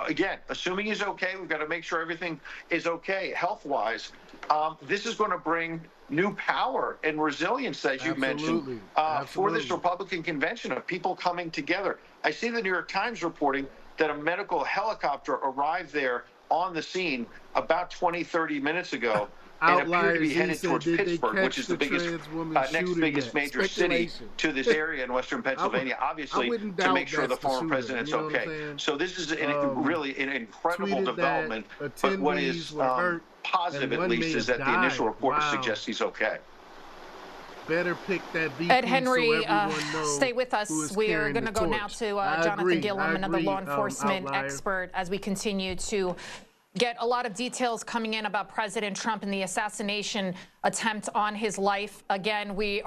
again, assuming he's okay, we've got to make sure everything is okay health-wise. This is going to bring new power and resilience, as you mentioned, for this Republican convention of people coming together. I see the New York Times reporting that a medical helicopter arrived there on the scene about 20, 30 minutes ago. And appear to be headed towards Pittsburgh, which is the biggest, next biggest major city to this area in western Pennsylvania, obviously, to make sure the former president's okay. So this is really an incredible development. But what is positive, at least, is that the initial report suggests he's okay. Better pick that VP Ed Henry, so stay with us. We are going to go now to Jonathan Gilliam, another law enforcement expert, as we continue to get a lot of details coming in about President Trump and the assassination attempt on his life. Again, we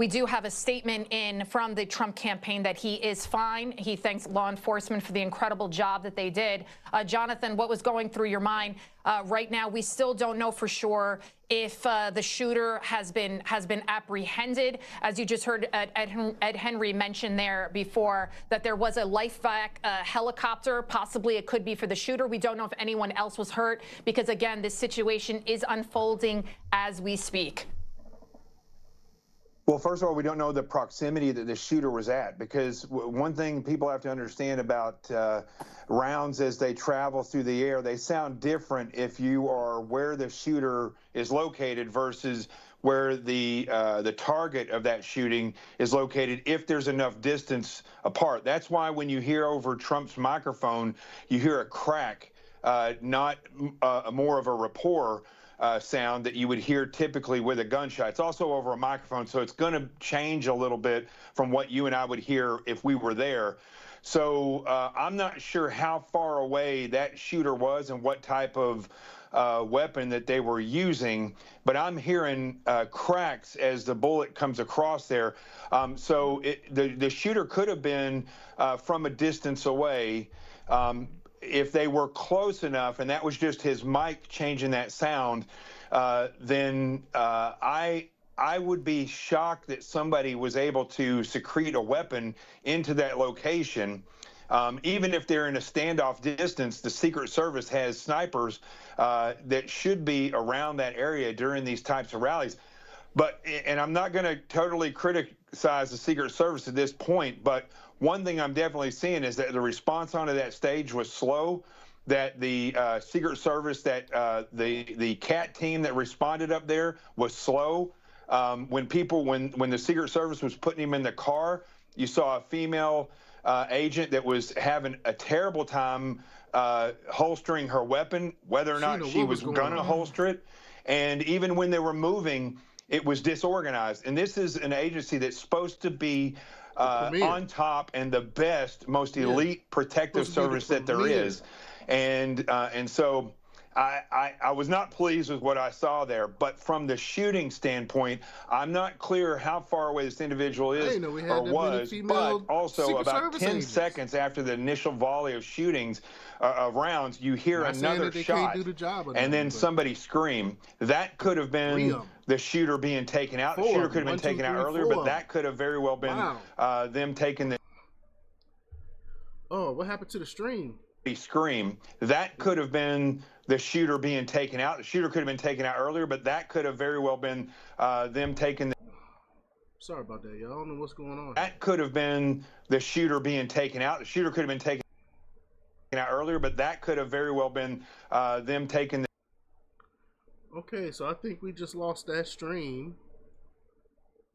do have a statement in from the Trump campaign that he is fine. He thanks law enforcement for the incredible job that they did. Jonathan, what was going through your mind? Right now, we still don't know for sure if the shooter has been apprehended. As you just heard Ed Henry mention there before, that there was a LifeVac helicopter. Possibly it could be for the shooter. We don't know if anyone else was hurt because, again, this situation is unfolding as we speak. Well, first of all, we don't know the proximity that the shooter was at, because one thing people have to understand about rounds as they travel through the air, they sound different if you are where the shooter is located versus where the target of that shooting is located, if there's enough distance apart. That's why when you hear over Trump's microphone, you hear a crack, not more of a rapport sound that you would hear typically with a gunshot. It's also over a microphone, so it's going to change a little bit from what you and I would hear if we were there. So I'm not sure how far away that shooter was and what type of weapon that they were using, but I'm hearing cracks as the bullet comes across there. So the shooter could have been from a distance away. If they were close enough, and that was just his mic changing that sound, then I would be shocked that somebody was able to secrete a weapon into that location. Even if they're in a standoff distance, the Secret Service has snipers that should be around that area during these types of rallies. And I'm not going to totally criticize the Secret Service at this point, but one thing I'm definitely seeing is that the response onto that stage was slow, that the Secret Service, that the CAT team that responded up there was slow. When the Secret Service was putting him in the car, you saw a female agent that was having a terrible time holstering her weapon, whether or not she was going to holster it. And even when they were moving, it was disorganized. And this is an agency that's supposed to be on top and the best, most elite protective service that there is. And so I was not pleased with what I saw there. But from the shooting standpoint, I'm not clear how far away this individual is or was. But also about 10 seconds after the initial volley of shootings, of rounds, you hear another shot, and then somebody scream. That could have been the shooter being taken out. The shooter could have been taken out earlier, but that could have very well been them taking the. Oh, what happened to the stream? Scream. That could have been the shooter being taken out. The shooter could have been taken out earlier, but that could have very well been them taking the. Sorry about that, y'all. I don't know what's going on. That could have been the shooter being taken out. The shooter could have been taken. out earlier, but that could have very well been them taking. Okay, so I think we just lost that stream.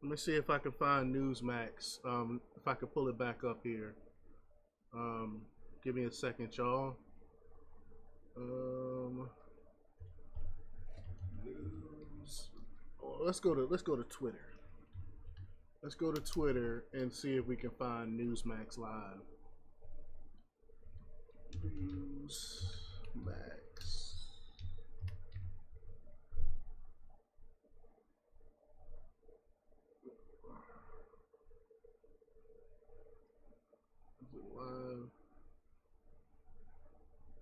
Let me see if I can find Newsmax. If I can pull it back up here. Give me a second, y'all. News. Oh, let's go to Twitter. Let's go to Twitter and see if we can find Newsmax live. Newsmax.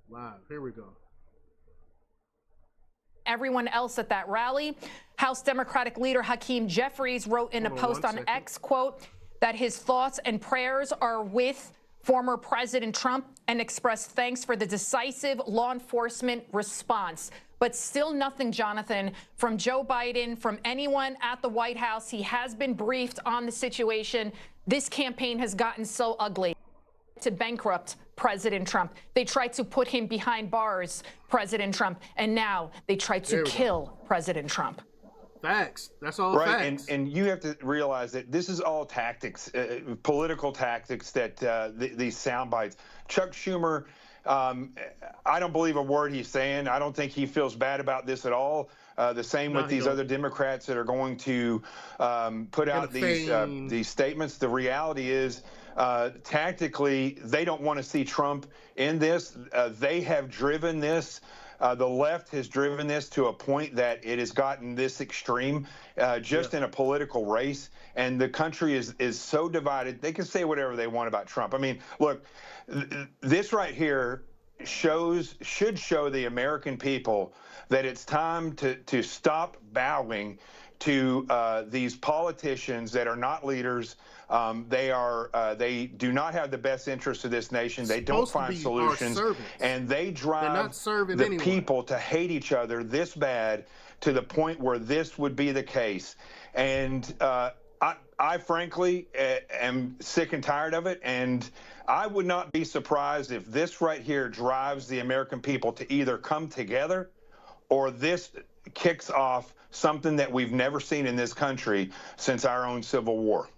Live. Here we go. Everyone else at that rally. House Democratic leader Hakeem Jeffries wrote in a post on X, quote, that his thoughts and prayers are with former President Trump and expressed thanks for the decisive law enforcement response. But still nothing, Jonathan, from Joe Biden, from anyone at the White House. He has been briefed on the situation. This campaign has gotten so ugly. To bankrupt President Trump. They tried to put him behind bars, President Trump, and now they tried to kill President Trump. Facts. That's all facts. And you have to realize that this is all tactics, political tactics, that these sound bites. Chuck Schumer, I don't believe a word he's saying. I don't think he feels bad about this at all. The same with these other Democrats that are going to put out these statements. The reality is, tactically, they don't want to see Trump in this. They have driven this. The left has driven this to a point that it has gotten this extreme just in a political race. And the country is so divided. They can say whatever they want about Trump. I mean, look, this right here should show the American people that it's time to stop bowing to these politicians that are not leaders. They do not have the best interest of this nation. They don't find solutions, and they drive the people to hate each other this bad to the point where this would be the case. And I frankly am sick and tired of it, and I would not be surprised if this right here drives the American people to either come together or this kicks off something that we've never seen in this country since our own Civil War.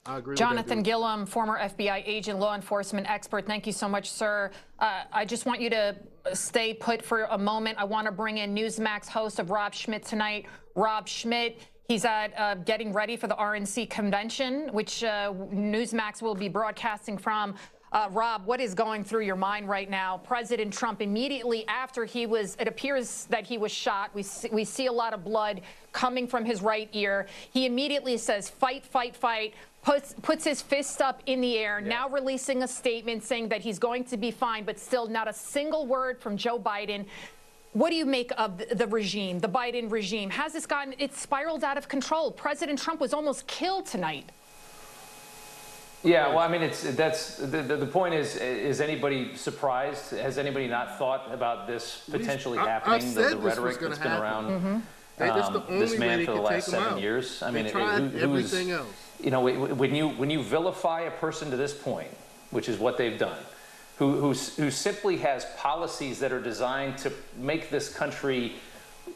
I agree. Jonathan Gillum, former FBI agent, law enforcement expert. Thank you so much, sir. I just want you to stay put for a moment. I want to bring in Newsmax host of Rob Schmitt tonight. Rob Schmitt, he's at getting ready for the RNC convention, which Newsmax will be broadcasting from. Rob, what is going through your mind right now? President Trump, immediately after it appears that he was shot, we see a lot of blood coming from his right ear. He immediately says, fight, fight, fight, puts his fist up in the air, now releasing a statement saying that he's going to be fine, but still not a single word from Joe Biden. What do you make of the regime, the Biden regime? Has this it's spiraled out of control? President Trump was almost killed tonight. Yeah, well, I mean, the point is anybody surprised? Has anybody not thought about this potentially happening? The rhetoric that's been around this man for the last 7 years. I mean, everything else. You know, when you vilify a person to this point, which is what they've done, who simply has policies that are designed to make this country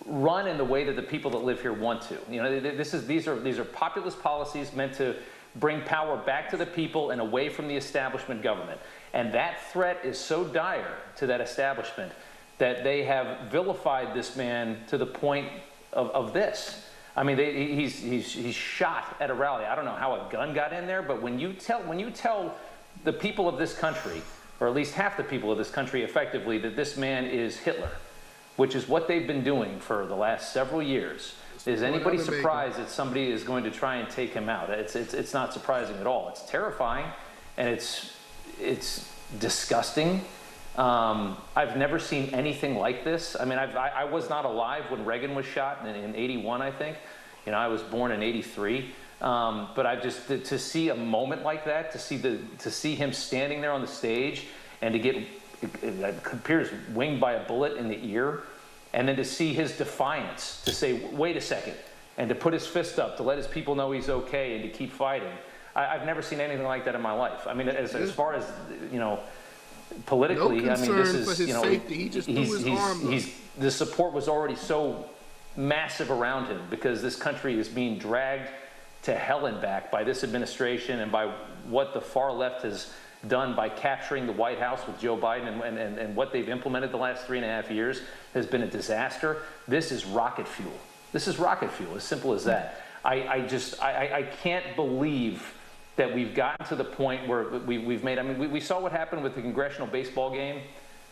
run in the way that the people that live here want to. You know, these are populist policies meant to bring power back to the people and away from the establishment government. And that threat is so dire to that establishment that they have vilified this man to the point of this. I mean, he's shot at a rally. I don't know how a gun got in there, but when you tell the people of this country, or at least half the people of this country effectively, that this man is Hitler, which is what they've been doing for the last several years, is anybody surprised that somebody is going to try and take him out? It's not surprising at all. It's terrifying, and it's disgusting. I've never seen anything like this. I mean, I was not alive when Reagan was shot in 81, I think. You know, I was born in 83. But I've just to see a moment like that, to see him standing there on the stage, and to get it appears winged by a bullet in the ear. And then to see his defiance, to say, wait a second, and to put his fist up, to let his people know he's okay and to keep fighting. I've never seen anything like that in my life. I mean, as far as, you know, politically, no I mean, this is, for his safety. He just threw his arm up. The support was already so massive around him because this country is being dragged to hell and back by this administration and by what the far left has done by capturing the White House with Joe Biden and what they've implemented the last 3.5 years has been a disaster. This is rocket fuel. This is rocket fuel, as simple as that. I can't believe that we've gotten to the point where we've made, I mean, we saw what happened with the congressional baseball game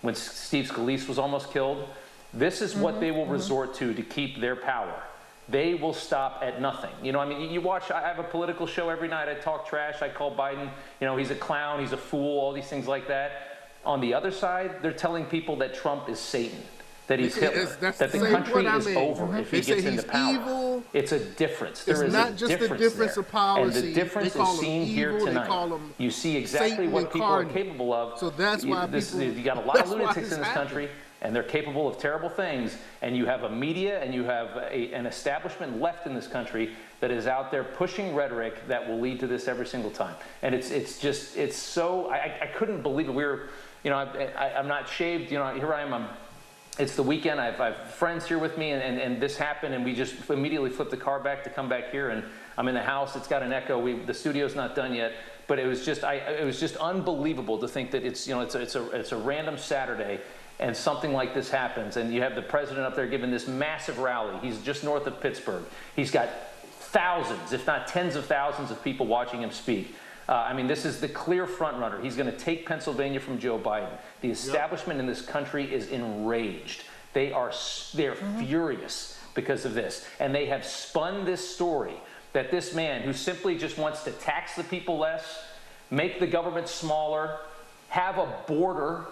when Steve Scalise was almost killed. This is what they will resort to keep their power. They will stop at nothing. You know, I mean, you watch, I have a political show every night. I talk trash. I call Biden, you know, he's a clown, he's a fool, all these things like that. On the other side, they're telling people that Trump is Satan, that he's Hitler, that the country is over if he gets into power. Evil. It's a difference. There is a difference of policy. And the difference is seen here tonight. You see exactly what people are capable of. So that's why you got a lot of lunatics in this country, and they're capable of terrible things, and you have a media and you have an establishment left in this country that is out there pushing rhetoric that will lead to this every single time. And it's so, I couldn't believe it. We were, you know, I'm not shaved, you know, here I am, it's the weekend, I have friends here with me, and this happened, and we just immediately flipped the car back to come back here, and I'm in the house, it's got an echo, the studio's not done yet, but it was just unbelievable to think that it's, you know, it's a random Saturday, and something like this happens, and you have the president up there giving this massive rally. He's just north of Pittsburgh. He's got thousands, if not tens of thousands of people watching him speak. I mean, this is the clear front runner. He's going to take Pennsylvania from Joe Biden. The establishment in this country is enraged. They're furious because of this. And they have spun this story that this man who simply just wants to tax the people less, make the government smaller, have a border,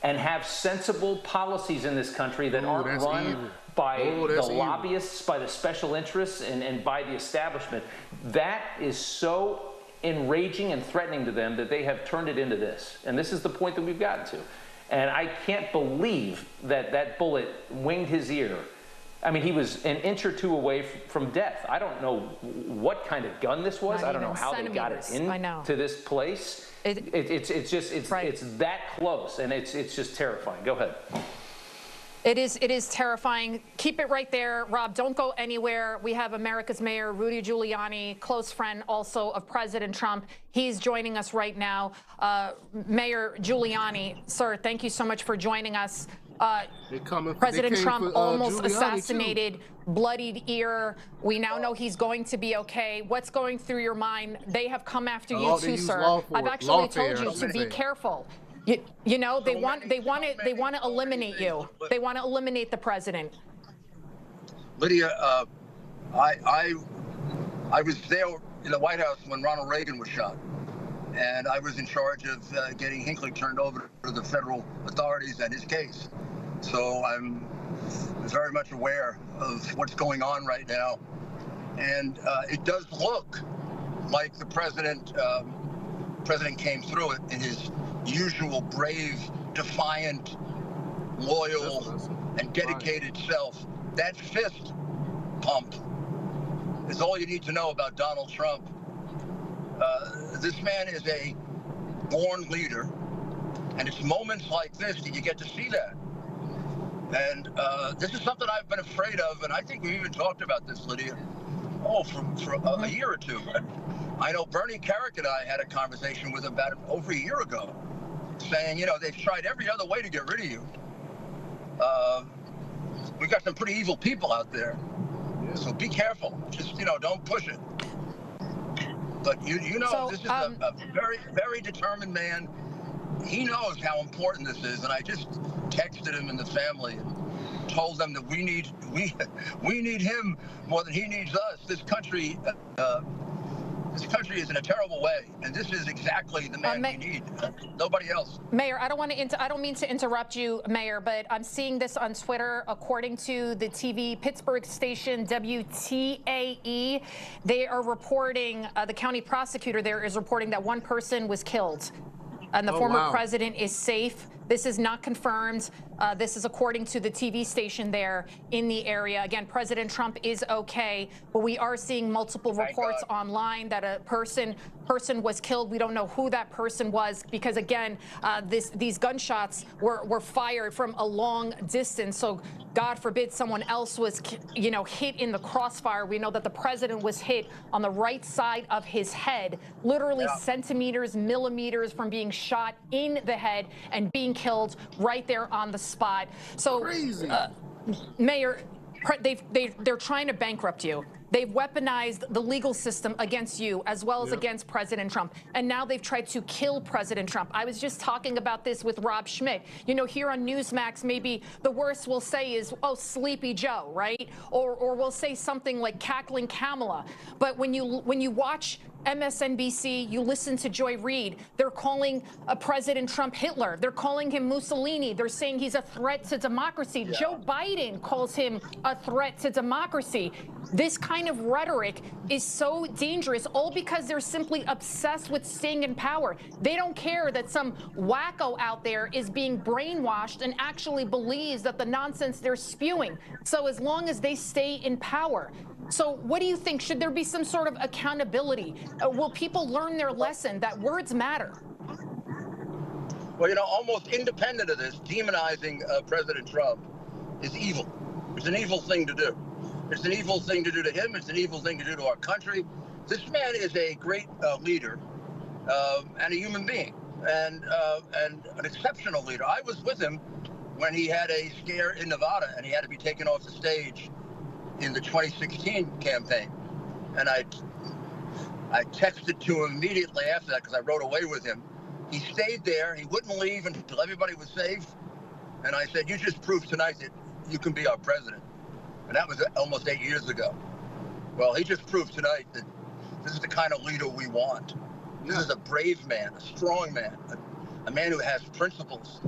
and have sensible policies in this country that aren't run by the lobbyists, by the special interests, and by the establishment. That is so enraging and threatening to them that they have turned it into this. And this is the point that we've gotten to. And I can't believe that that bullet winged his ear. I mean, he was an inch or two away from death. I don't know what kind of gun this was. I don't know how they got it into this place. It's that close, and it's just terrifying. Go ahead. It is terrifying. Keep it right there, Rob. Don't go anywhere. We have America's Mayor Rudy Giuliani, close friend also of President Trump. He's joining us right now. Mayor Giuliani, sir, thank you so much for joining us. President Trump almost assassinated, bloodied ear. We now know he's going to be okay. What's going through your mind? They have come after you too, sir. I've actually told you to be careful. You know, they want to eliminate you. They want to eliminate the president. Lydia, I was there in the White House when Ronald Reagan was shot, and I was in charge of getting Hinckley turned over to the federal authorities and his case. So I'm very much aware of what's going on right now, and it does look like the president came through it in his usual brave, defiant, loyal, and dedicated self. That fist pump is all you need to know about Donald Trump. This man is a born leader, and it's moments like this that you get to see that. And this is something I've been afraid of, and I think we even talked about this, Lydia, for a year or two. I know Bernie Carrick and I had a conversation with him about it over a year ago, saying, you know, they've tried every other way to get rid of you. We've got some pretty evil people out there, so be careful. Just, you know, don't push it. But you know, this is a very, very determined man. He knows how important this is, and I just texted him and the family and told them that we need him more than he needs us. This country is in a terrible way, and this is exactly the man we need. Nobody else. Mayor, I don't mean to interrupt you, Mayor, but I'm seeing this on Twitter. According to the TV Pittsburgh station WTAE, they are reporting, the county prosecutor there is reporting that one person was killed. and the former president is safe. This is not confirmed. This is according to the TV station there in the area. Again, President Trump is okay, but we are seeing multiple reports online that a person was killed. We don't know who that person was because, again, these gunshots were fired from a long distance. So God forbid someone else was, hit in the crossfire. We know that the president was hit on the right side of his head, literally centimeters, millimeters from being shot in the head and being killed right there on the spot. So, Mayor, they're trying to bankrupt you. They've weaponized the legal system against you as well as against President Trump. And now they've tried to kill President Trump. I was just talking about this with Rob Schmidt. Here on Newsmax, maybe the worst we'll say is, oh, Sleepy Joe, right? Or we'll say something like Cackling Kamala. But when you watch MSNBC, you listen to Joy Reid, they're calling President Trump Hitler. They're calling him Mussolini. They're saying he's a threat to democracy. Joe Biden calls him a threat to democracy. This kind of rhetoric is so dangerous, all because they're simply obsessed with staying in power. They don't care that some wacko out there is being brainwashed and actually believes that the nonsense they're spewing. So as long as they stay in power. So what do you think? Should there be some sort of accountability? Will people learn their lesson that words matter? Well, almost independent of this, demonizing President Trump is evil. It's an evil thing to do. It's an evil thing to do to him. It's an evil thing to do to our country. This man is a great leader and a human being and an exceptional leader. I was with him when he had a scare in Nevada and he had to be taken off the stage in the 2016 campaign. And I texted to him immediately after that because I rode away with him. He stayed there. He wouldn't leave until everybody was safe. And I said, you just proved tonight that you can be our president. And that was almost 8 years ago. Well, he just proved tonight that this is the kind of leader we want. This is a brave man, a strong man, a man who has principles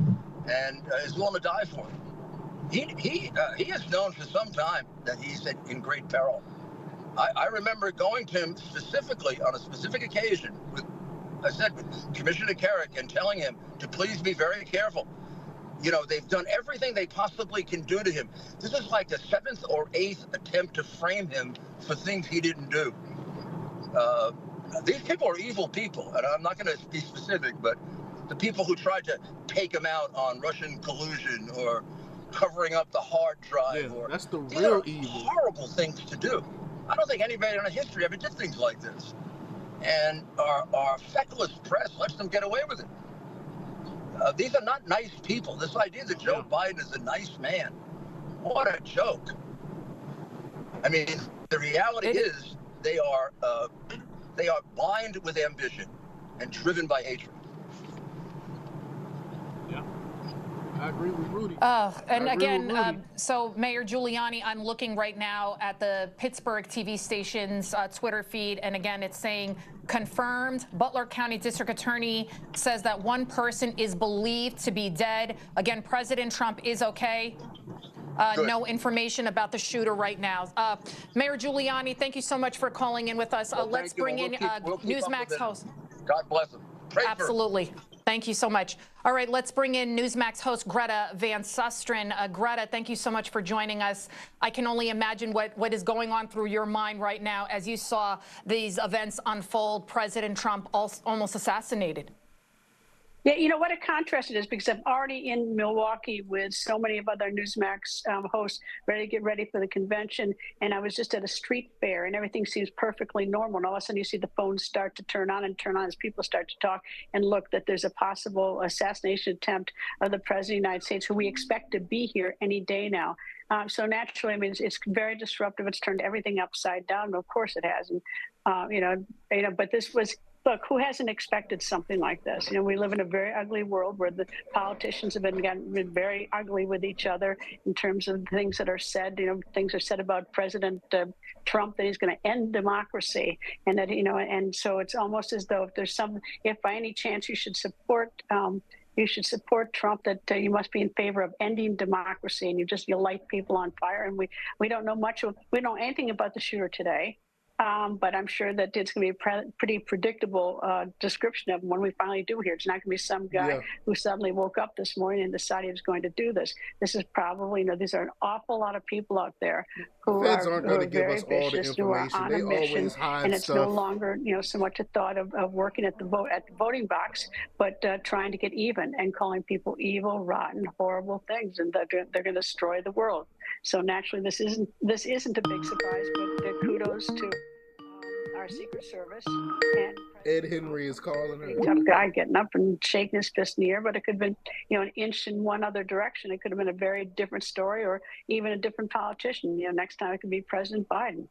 and is willing to die for it. He has known for some time that he's in great peril. I remember going to him specifically on a specific occasion with Commissioner Carrick and telling him to please be very careful. They've done everything they possibly can do to him. This is like the 7th or 8th attempt to frame him for things he didn't do. These people are evil people, and I'm not going to be specific, but the people who tried to take him out on Russian collusion or covering up the hard drive, that's the these real are evil. Horrible things to do. I don't think anybody in our history ever did things like this. And our feckless press lets them get away with it. These are not nice people. This idea that Joe Biden is a nice man, what a joke. I mean, the reality is they are blind with ambition and driven by hatred. Yeah, I agree with Rudy. And again, so Mayor Giuliani, I'm looking right now at the Pittsburgh TV station's Twitter feed, and again, it's saying confirmed. Butler County District Attorney says that one person is believed to be dead. Again, President Trump is okay. No information about the shooter right now. Mayor Giuliani, thank you so much for calling in with us. Let's bring in Newsmax host. God bless him. Absolutely. Thank you so much. All right, let's bring in Newsmax host Greta Van Susteren. Greta, thank you so much for joining us. I can only imagine what is going on through your mind right now as you saw these events unfold, President Trump almost assassinated. Yeah, what a contrast it is, because I'm already in Milwaukee with so many of other Newsmax hosts ready to get ready for the convention. And I was just at a street fair and everything seems perfectly normal. And all of a sudden you see the phones start to turn on as people start to talk and look that there's a possible assassination attempt of the President of the United States, who we expect to be here any day now. So naturally, I mean, it's very disruptive. It's turned everything upside down. Of course it has. And, but this was, look, who hasn't expected something like this? We live in a very ugly world where the politicians have been very ugly with each other in terms of things that are said. Things are said about President Trump that he's going to end democracy, and that and so it's almost as though if by any chance you should support Trump, that you must be in favor of ending democracy, and you light people on fire. And we don't know anything about the shooter today. but I'm sure that it's going to be a pretty predictable description of when we finally do hear. It's not going to be some guy who suddenly woke up this morning and decided he was going to do this. This is probably, these are an awful lot of people out there who are very vicious, who are on a mission, and it's no longer, so much a thought of working at the voting box, but trying to get even and calling people evil, rotten, horrible things, and they're going to destroy the world. So naturally, this isn't a big surprise, but kudos to our Secret Service. And Ed Henry is calling her. Tough guy getting up and shaking his fist in the air, but it could have been, an inch in one other direction. It could have been a very different story, or even a different politician. Next time it could be President Biden.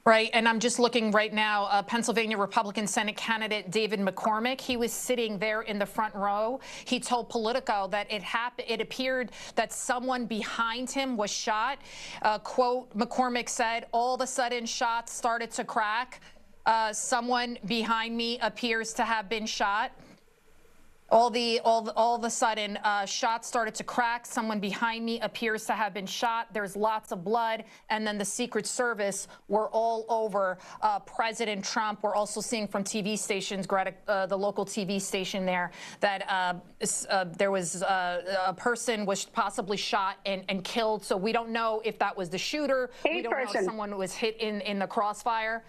Right, and I'm just looking right now, Pennsylvania Republican Senate candidate David McCormick, he was sitting there in the front row. He told Politico that it appeared that someone behind him was shot. Quote, McCormick said, all of a sudden shots started to crack. Someone behind me appears to have been shot. All of a sudden, shots started to crack. Someone behind me appears to have been shot. There's lots of blood. And then the Secret Service were all over President Trump. We're also seeing from TV stations, Greta, the local TV station there, that there was a person was possibly shot and killed. So we don't know if that was the shooter. We don't know if someone was hit in the crossfire.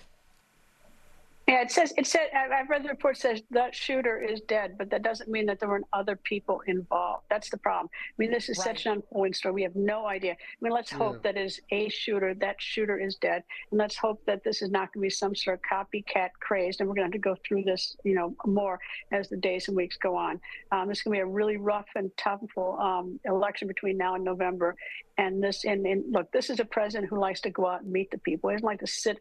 Yeah, it said, I've read the report says that shooter is dead, but that doesn't mean that there weren't other people involved. That's the problem. I mean, this is such an unfolding story. We have no idea. I mean, let's hope that is a shooter. That shooter is dead. And let's hope that this is not going to be some sort of copycat craze. And we're going to have to go through this, more as the days and weeks go on. It's going to be a really rough and tough election between now and November. And look, this is a president who likes to go out and meet the people. He doesn't like to sit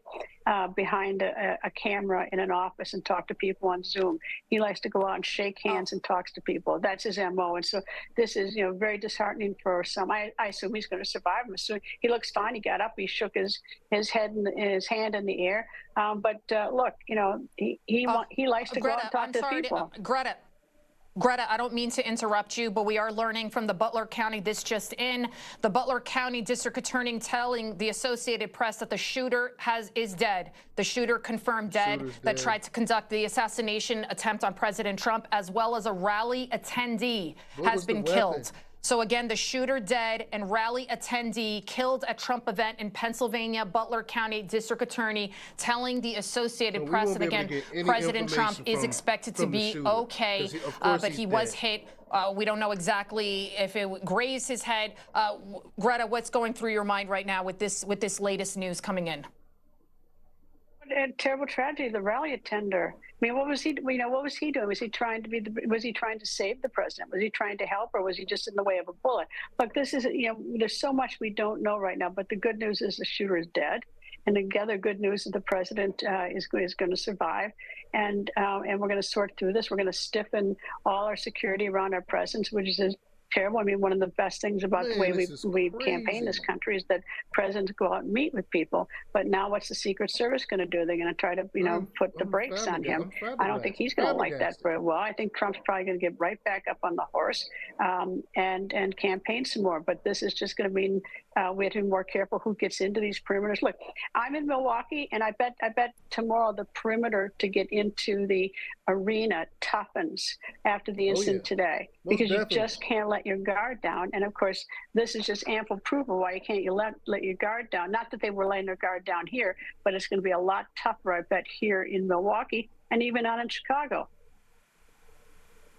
behind a camera in an office and talk to people on Zoom. He likes to go out and shake hands and talks to people. That's his MO. And so this is, very disheartening for some. I assume he's going to survive. He looks fine. He got up. He shook his head and his hand in the air. But look, he likes to go out and talk to people. Greta, I don't mean to interrupt you, but we are learning from the Butler County, this just in, the Butler County District Attorney telling the Associated Press that the shooter is dead. The shooter confirmed dead that tried to conduct the assassination attempt on President Trump, as well as a rally attendee has been killed. So again, the shooter dead and rally attendee killed at Trump event in Pennsylvania. Butler County District Attorney telling the Associated Press that again, President Trump is expected to be okay, but he was hit. We don't know exactly if it grazed his head. Greta, what's going through your mind right now with this latest news coming in? A terrible tragedy. The rally attender. I mean, what was he? What was he doing? Was he trying to was he trying to save the president? Was he trying to help, or was he just in the way of a bullet? Look, this is, there's so much we don't know right now. But the good news is the shooter is dead, and the other good news is the president is going to survive, and we're going to sort through this. We're going to stiffen all our security around our presence, which is terrible. I mean, one of the best things about the way we campaign this country is that presidents go out and meet with people. But now what's the Secret Service going to do? They're going to try to, put the brakes on him. I don't think he's going to like that very well. I think Trump's probably going to get right back up on the horse and campaign some more. But this is just going to mean we have to be more careful who gets into these perimeters. Look, I'm in Milwaukee, and I bet tomorrow the perimeter to get into the arena toughens after the incident today, because you just can't let your guard down. And of course, this is just ample proof of why you can't let your guard down. Not that they were letting their guard down here, but it's going to be a lot tougher, I bet, here in Milwaukee and even out in Chicago.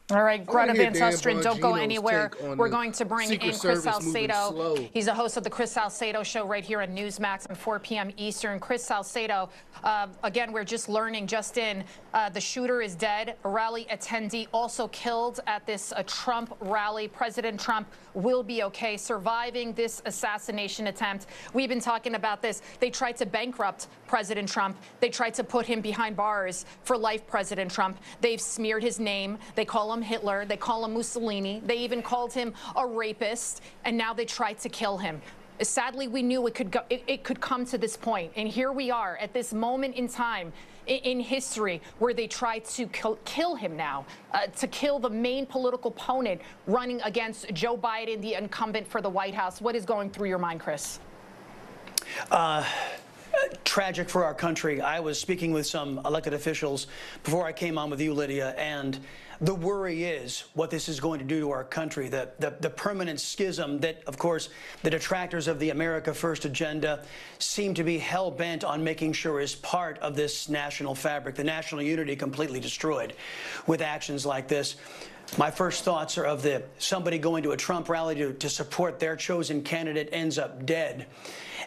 All right, Greta Van Susteren, don't go anywhere. We're going to bring in Chris Salcedo. He's the host of the Chris Salcedo Show right here on Newsmax at 4 p.m. Eastern. Chris Salcedo, again, we're just learning just in, the shooter is dead. A rally attendee also killed at this Trump rally. President Trump will be okay, surviving this assassination attempt. We've been talking about this. They tried to bankrupt President Trump. They tried to put him behind bars for life, President Trump. They've smeared his name. They call him Hitler. They call him Mussolini. They even called him a rapist. And now they tried to kill him. Sadly, we knew it could come to this point. And here we are at this moment in time in history where they tried to kill him now, to kill the main political opponent running against Joe Biden, the incumbent for the White House. What is going through your mind, Chris? tragic for our country. I was speaking with some elected officials before I came on with you, Lydia, and the worry is what this is going to do to our country, the permanent schism that, of course, the detractors of the America First agenda seem to be hell-bent on making sure is part of this national fabric, the national unity completely destroyed with actions like this. My first thoughts are of somebody going to a Trump rally to support their chosen candidate ends up dead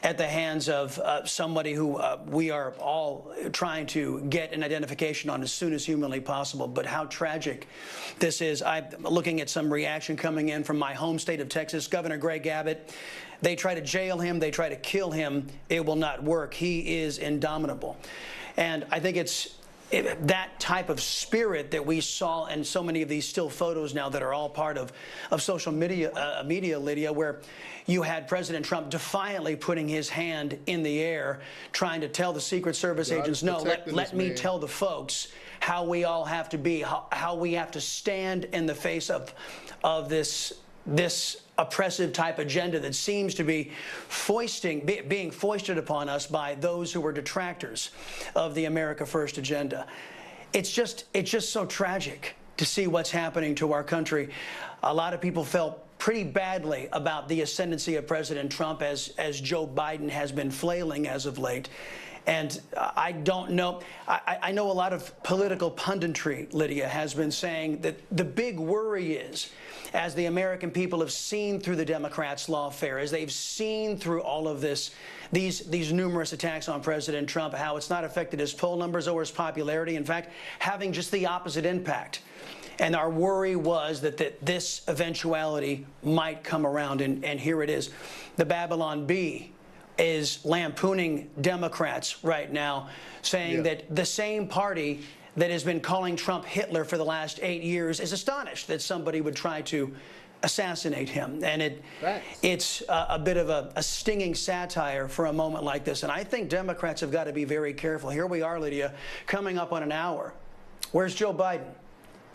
at the hands of somebody who we are all trying to get an identification on as soon as humanly possible. But how tragic this is. I'm looking at some reaction coming in from my home state of Texas. Governor Greg Abbott, they try to jail him, they try to kill him. It will not work. He is indomitable. And I think it's that type of spirit that we saw in so many of these still photos now that are all part of social media, Lydia, where you had President Trump defiantly putting his hand in the air, trying to tell the Secret Service agents, no, let me tell the folks how we all have to be, how we have to stand in the face of this oppressive type agenda that seems to be being foisted upon us by those who were detractors of the America First agenda. It's just so tragic to see what's happening to our country. A lot of people felt pretty badly about the ascendancy of President Trump as Joe Biden has been flailing as of late. And I don't know. I know a lot of political punditry, Lydia, has been saying that the big worry is, as the American people have seen through the Democrats' lawfare, as they've seen through all of this, these numerous attacks on President Trump, how it's not affected his poll numbers or his popularity. In fact, having just the opposite impact. And our worry was that this eventuality might come around, and here it is. The Babylon Bee is lampooning Democrats right now, saying that the same party that has been calling Trump Hitler for the last 8 years is astonished that somebody would try to assassinate him. And it's a bit of a stinging satire for a moment like this. And I think Democrats have got to be very careful. Here we are, Lydia, coming up on an hour. Where's Joe Biden?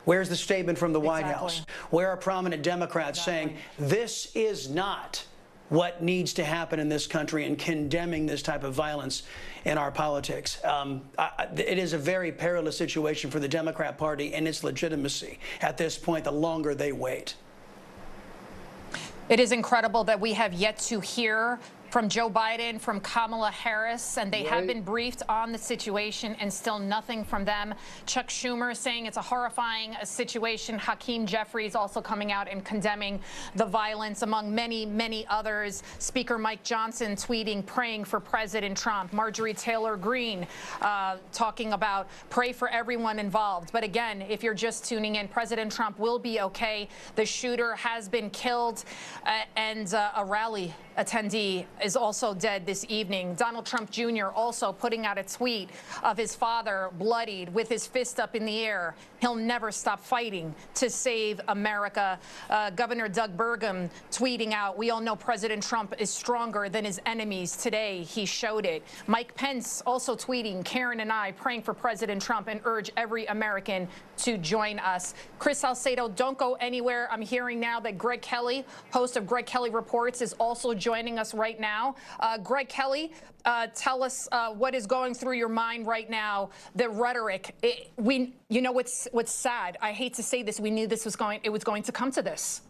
Where's the statement from the White House? Where are prominent Democrats saying this is not what needs to happen in this country and condemning this type of violence in our politics? It is a very perilous situation for the Democrat Party and its legitimacy at this point, the longer they wait. It is incredible that we have yet to hear from Joe Biden, from Kamala Harris, and they have been briefed on the situation and still nothing from them. Chuck Schumer saying it's a horrifying situation. Hakeem Jeffries also coming out and condemning the violence, among many, many others. Speaker Mike Johnson tweeting, praying for President Trump. Marjorie Taylor Greene talking about pray for everyone involved. But again, if you're just tuning in, President Trump will be okay. The shooter has been killed, and a rally attendee is also dead this evening. Donald Trump Jr. also putting out a tweet of his father bloodied with his fist up in the air. He'll never stop fighting to save America. Governor Doug Burgum tweeting out, we all know President Trump is stronger than his enemies. Today, he showed it. Mike Pence also tweeting, Karen and I praying for President Trump and urge every American to join us. Chris Salcedo, don't go anywhere. I'm hearing now that Greg Kelly, host of Greg Kelly Reports, is also joining us right now. Greg Kelly, tell us what is going through your mind right now. The rhetoric. You know what's sad? I hate to say this. We knew it was going to come to this.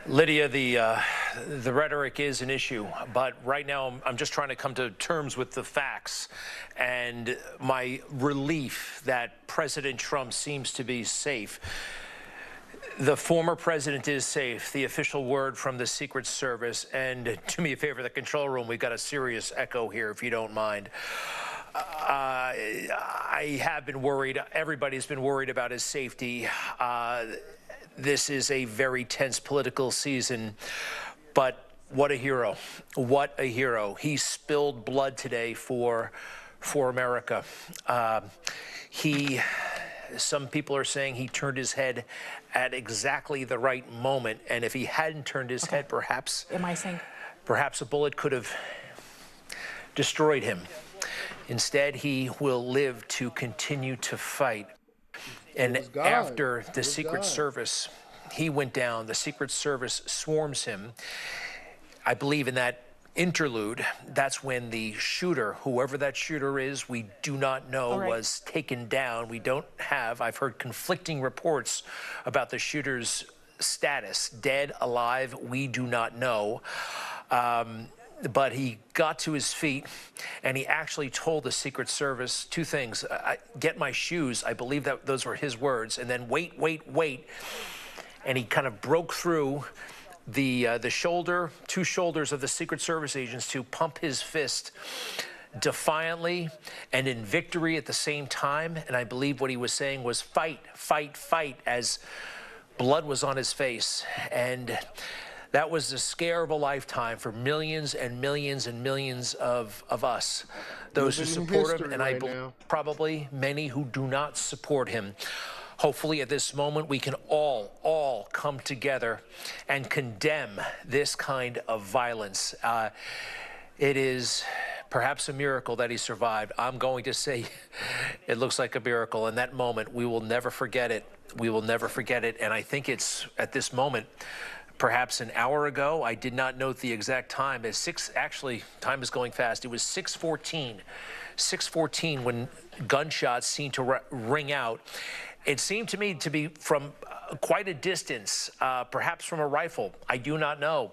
Lydia, the rhetoric is an issue, but right now I'm just trying to come to terms with the facts and my relief that President Trump seems to be safe. The former president is safe, the official word from the Secret Service. And do me a favor, the control room, we've got a serious echo here, if you don't mind. I have been worried. Everybody's been worried about his safety. This is a very tense political season, but what a hero. What a hero. He spilled blood today for America. Some people are saying he turned his head at exactly the right moment, and if he hadn't turned his head, perhaps a bullet could have destroyed him. Instead, he will live to continue to fight. And after the Secret Service, he went down, the Secret Service swarms him. I believe in that interlude, that's when the shooter, whoever that shooter is, we do not know, was taken down. We don't have, I've heard conflicting reports about the shooter's status, dead, alive, we do not know. But he got to his feet, and he actually told the Secret Service two things. Get my shoes. I believe that those were his words. And then wait, wait, wait. And he kind of broke through the two shoulders of the Secret Service agents to pump his fist defiantly and in victory at the same time. And I believe what he was saying was fight, fight, fight, as blood was on his face. And that was the scare of a lifetime for millions and millions and millions of us, those who support him, and I believe probably many who do not support him. Hopefully at this moment we can all come together and condemn this kind of violence. It is perhaps a miracle that he survived. I'm going to say it looks like a miracle. In that moment, we will never forget it. We will never forget it. And I think it's at this moment, perhaps an hour ago, I did not note the exact time. Actually, time is going fast. It was 6:14. 6:14 when gunshots seemed to ring out. It seemed to me to be from quite a distance, perhaps from a rifle. I do not know.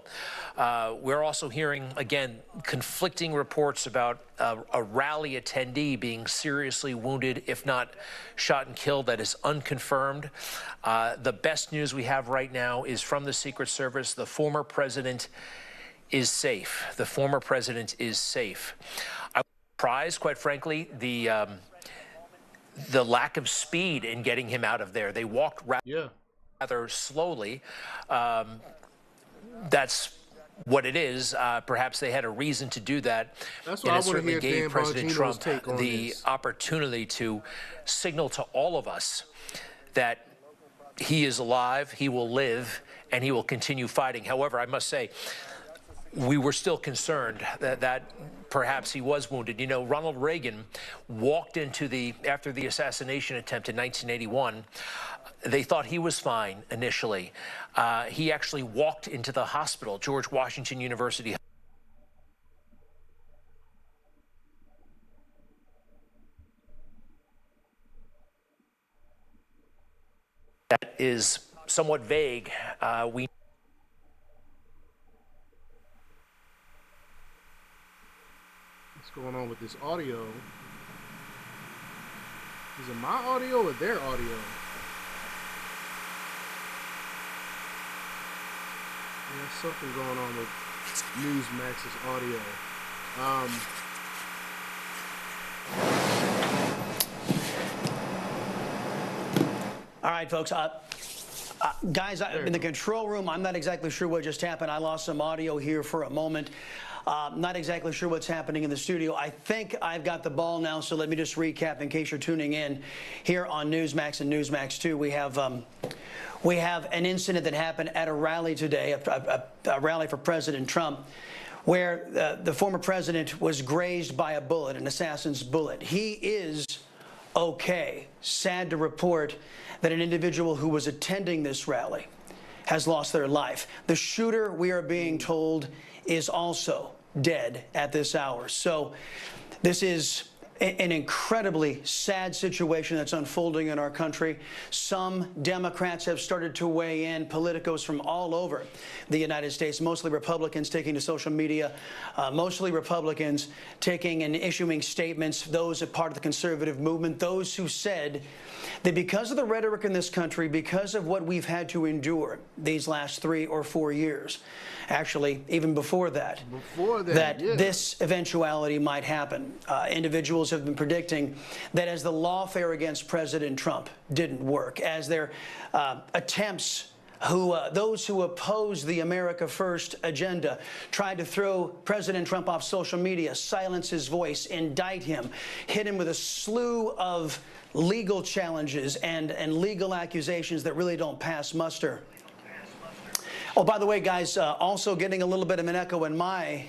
We're also hearing, again, conflicting reports about a rally attendee being seriously wounded, if not shot and killed. That is unconfirmed. The best news we have right now is from the Secret Service. The former president is safe. The former president is safe. I was surprised, quite frankly, the lack of speed in getting him out of there. They walked rather slowly. That's what it is. Perhaps they had a reason to do that. That's and what it I certainly gave Dan President Bongino's Trump the opportunity to signal to all of us that he is alive, he will live, and he will continue fighting. However, I must say, we were still concerned that perhaps he was wounded. You know, Ronald Reagan walked into after the assassination attempt in 1981, they thought he was fine initially. He actually walked into the hospital, George Washington University. That is somewhat vague. What's going on with this audio? Is it my audio or their audio? There's something going on with Newsmax's audio. All right, folks. Guys, in the control room, I'm not exactly sure what just happened. I lost some audio here for a moment. Not exactly sure what's happening in the studio. I think I've got the ball now, so let me just recap in case you're tuning in here on Newsmax and Newsmax 2. We have an incident that happened at a rally today, a rally for President Trump, where the former president was grazed by a bullet, an assassin's bullet. He is okay. Sad to report that an individual who was attending this rally has lost their life. The shooter, we are being told, is also dead at this hour. So this is an incredibly sad situation that's unfolding in our country. Some Democrats have started to weigh in, politicos from all over the United States, mostly Republicans taking to social media, mostly Republicans taking and issuing statements, those a part of the conservative movement, those who said that because of the rhetoric in this country, because of what we've had to endure these last 3 or 4 years, actually even before that, this eventuality might happen. Individuals have been predicting that as the lawfare against President Trump didn't work, as their attempts those who oppose the America First agenda tried to throw President Trump off social media, silence his voice, indict him, hit him with a slew of legal challenges and legal accusations that really don't pass muster. Oh, by the way, guys, also getting a little bit of an echo in my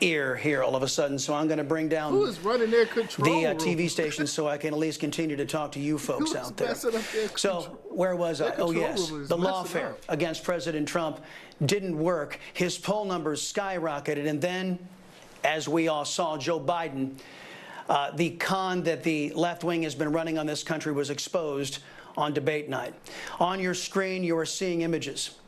ear here all of a sudden, so I'm going to bring down Who is running their control the room? TV station so I can at least continue to talk to you folks out there. So where was I? Oh, yes. The lawfare against President Trump didn't work. His poll numbers skyrocketed. And then, as we all saw, Joe Biden, the con that the left wing has been running on this country was exposed on debate night. On your screen, you are seeing images.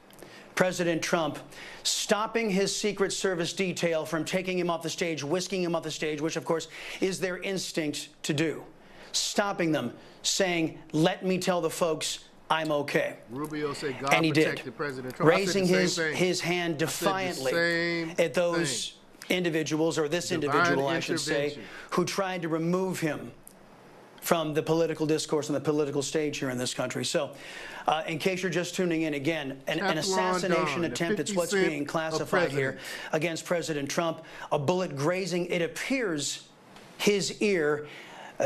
President Trump stopping his Secret Service detail from taking him off the stage, whisking him off the stage, which, of course, is their instinct to do. Stopping them, saying, let me tell the folks I'm okay. Rubio said God and he protected did, President Trump. raising his hand defiantly at those individuals, or this individual, I should say, who tried to remove him from the political discourse and the political stage here in this country. So, in case you're just tuning in again, an assassination attempt, it's what's being classified here against President Trump. A bullet grazing, it appears, his ear.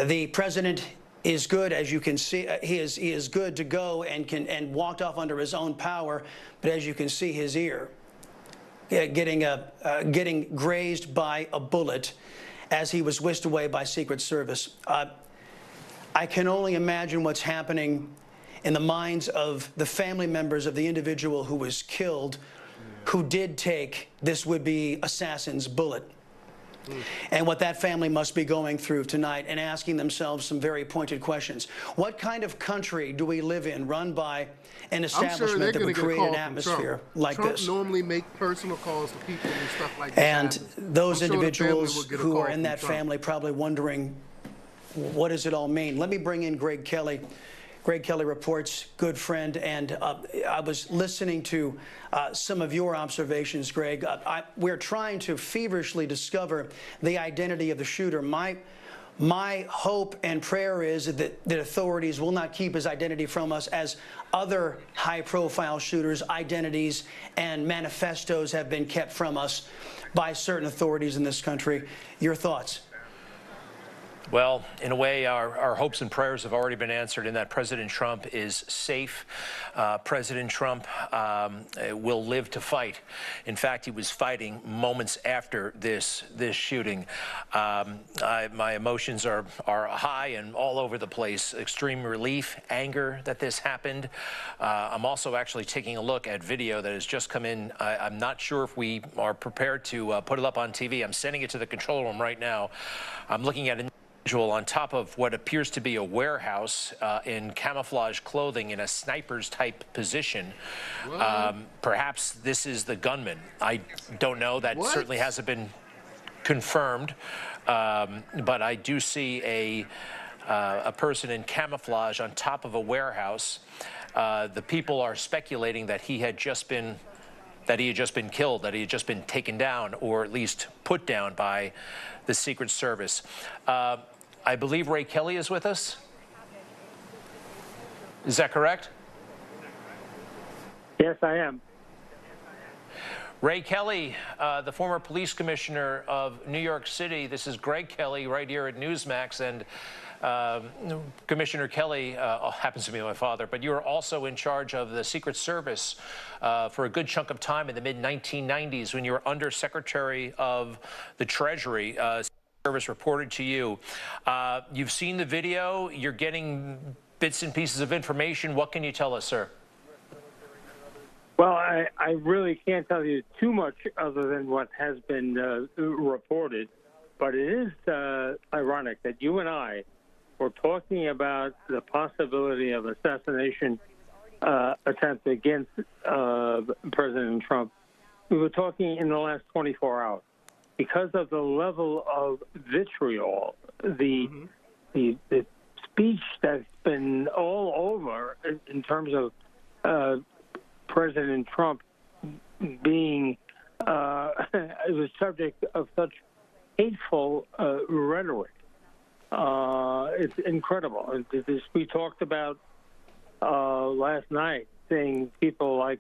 The president is good, as you can see. He is good to go and walked off under his own power. But as you can see, his ear getting grazed by a bullet as he was whisked away by Secret Service. I can only imagine what's happening in the minds of the family members of the individual who was killed, who did take this would-be assassin's bullet. And what that family must be going through tonight and asking themselves some very pointed questions. What kind of country do we live in, run by an establishment that would create an atmosphere like this? Trump normally make personal calls to people and stuff like that. And those individuals who are in that family probably wondering, what does it all mean? Let me bring in Greg Kelly. Greg Kelly reports, good friend, and I was listening to some of your observations, Greg. We're trying to feverishly discover the identity of the shooter. My hope and prayer is that authorities will not keep his identity from us, as other high-profile shooters' identities and manifestos have been kept from us by certain authorities in this country. Your thoughts? Well, in a way, our hopes and prayers have already been answered in that President Trump is safe. President Trump will live to fight. In fact, he was fighting moments after this shooting. My emotions are high and all over the place. Extreme relief, anger that this happened. I'm also actually taking a look at video that has just come in. I'm not sure if we are prepared to put it up on TV. I'm sending it to the control room right now. I'm looking at an on top of what appears to be a warehouse in camouflage clothing in a sniper's type position. Perhaps this is the gunman. I don't know. That certainly hasn't been confirmed. But I do see a person in camouflage on top of a warehouse. The people are speculating that he had just been killed, that he had just been taken down, or at least put down by the Secret Service. I believe Ray Kelly is with us. Is that correct? Yes, I am. Ray Kelly, the former police commissioner of New York City. This is Greg Kelly right here at Newsmax. And Commissioner Kelly happens to be my father, but you were also in charge of the Secret Service for a good chunk of time in the mid-1990s when you were Under Secretary of the Treasury. Service reported to you. You've seen the video. You're getting bits and pieces of information. What can you tell us, sir? Well, I really can't tell you too much other than what has been reported, but it is ironic that you and I were talking about the possibility of assassination attempt against President Trump. We were talking in the last 24 hours. Because of the level of vitriol, the speech that's been all over in terms of President Trump being the subject of such hateful rhetoric. It's incredible. We talked about last night, seeing people like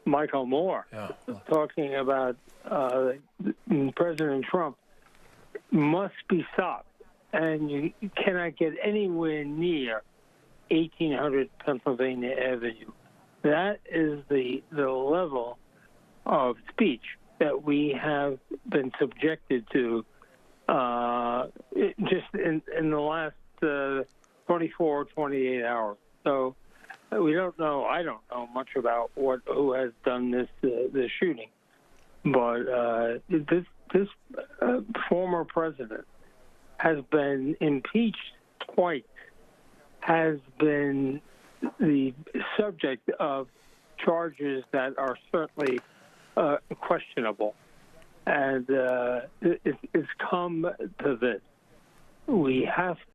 Michael Moore talking about President Trump must be stopped, and you cannot get anywhere near 1800 Pennsylvania Avenue. That is the level of speech that we have been subjected to just in the last 24, 28 hours. So we don't know. I don't know much about who has done this shooting, but this former president has been impeached twice, has been the subject of charges that are certainly questionable, and it's come to this. We have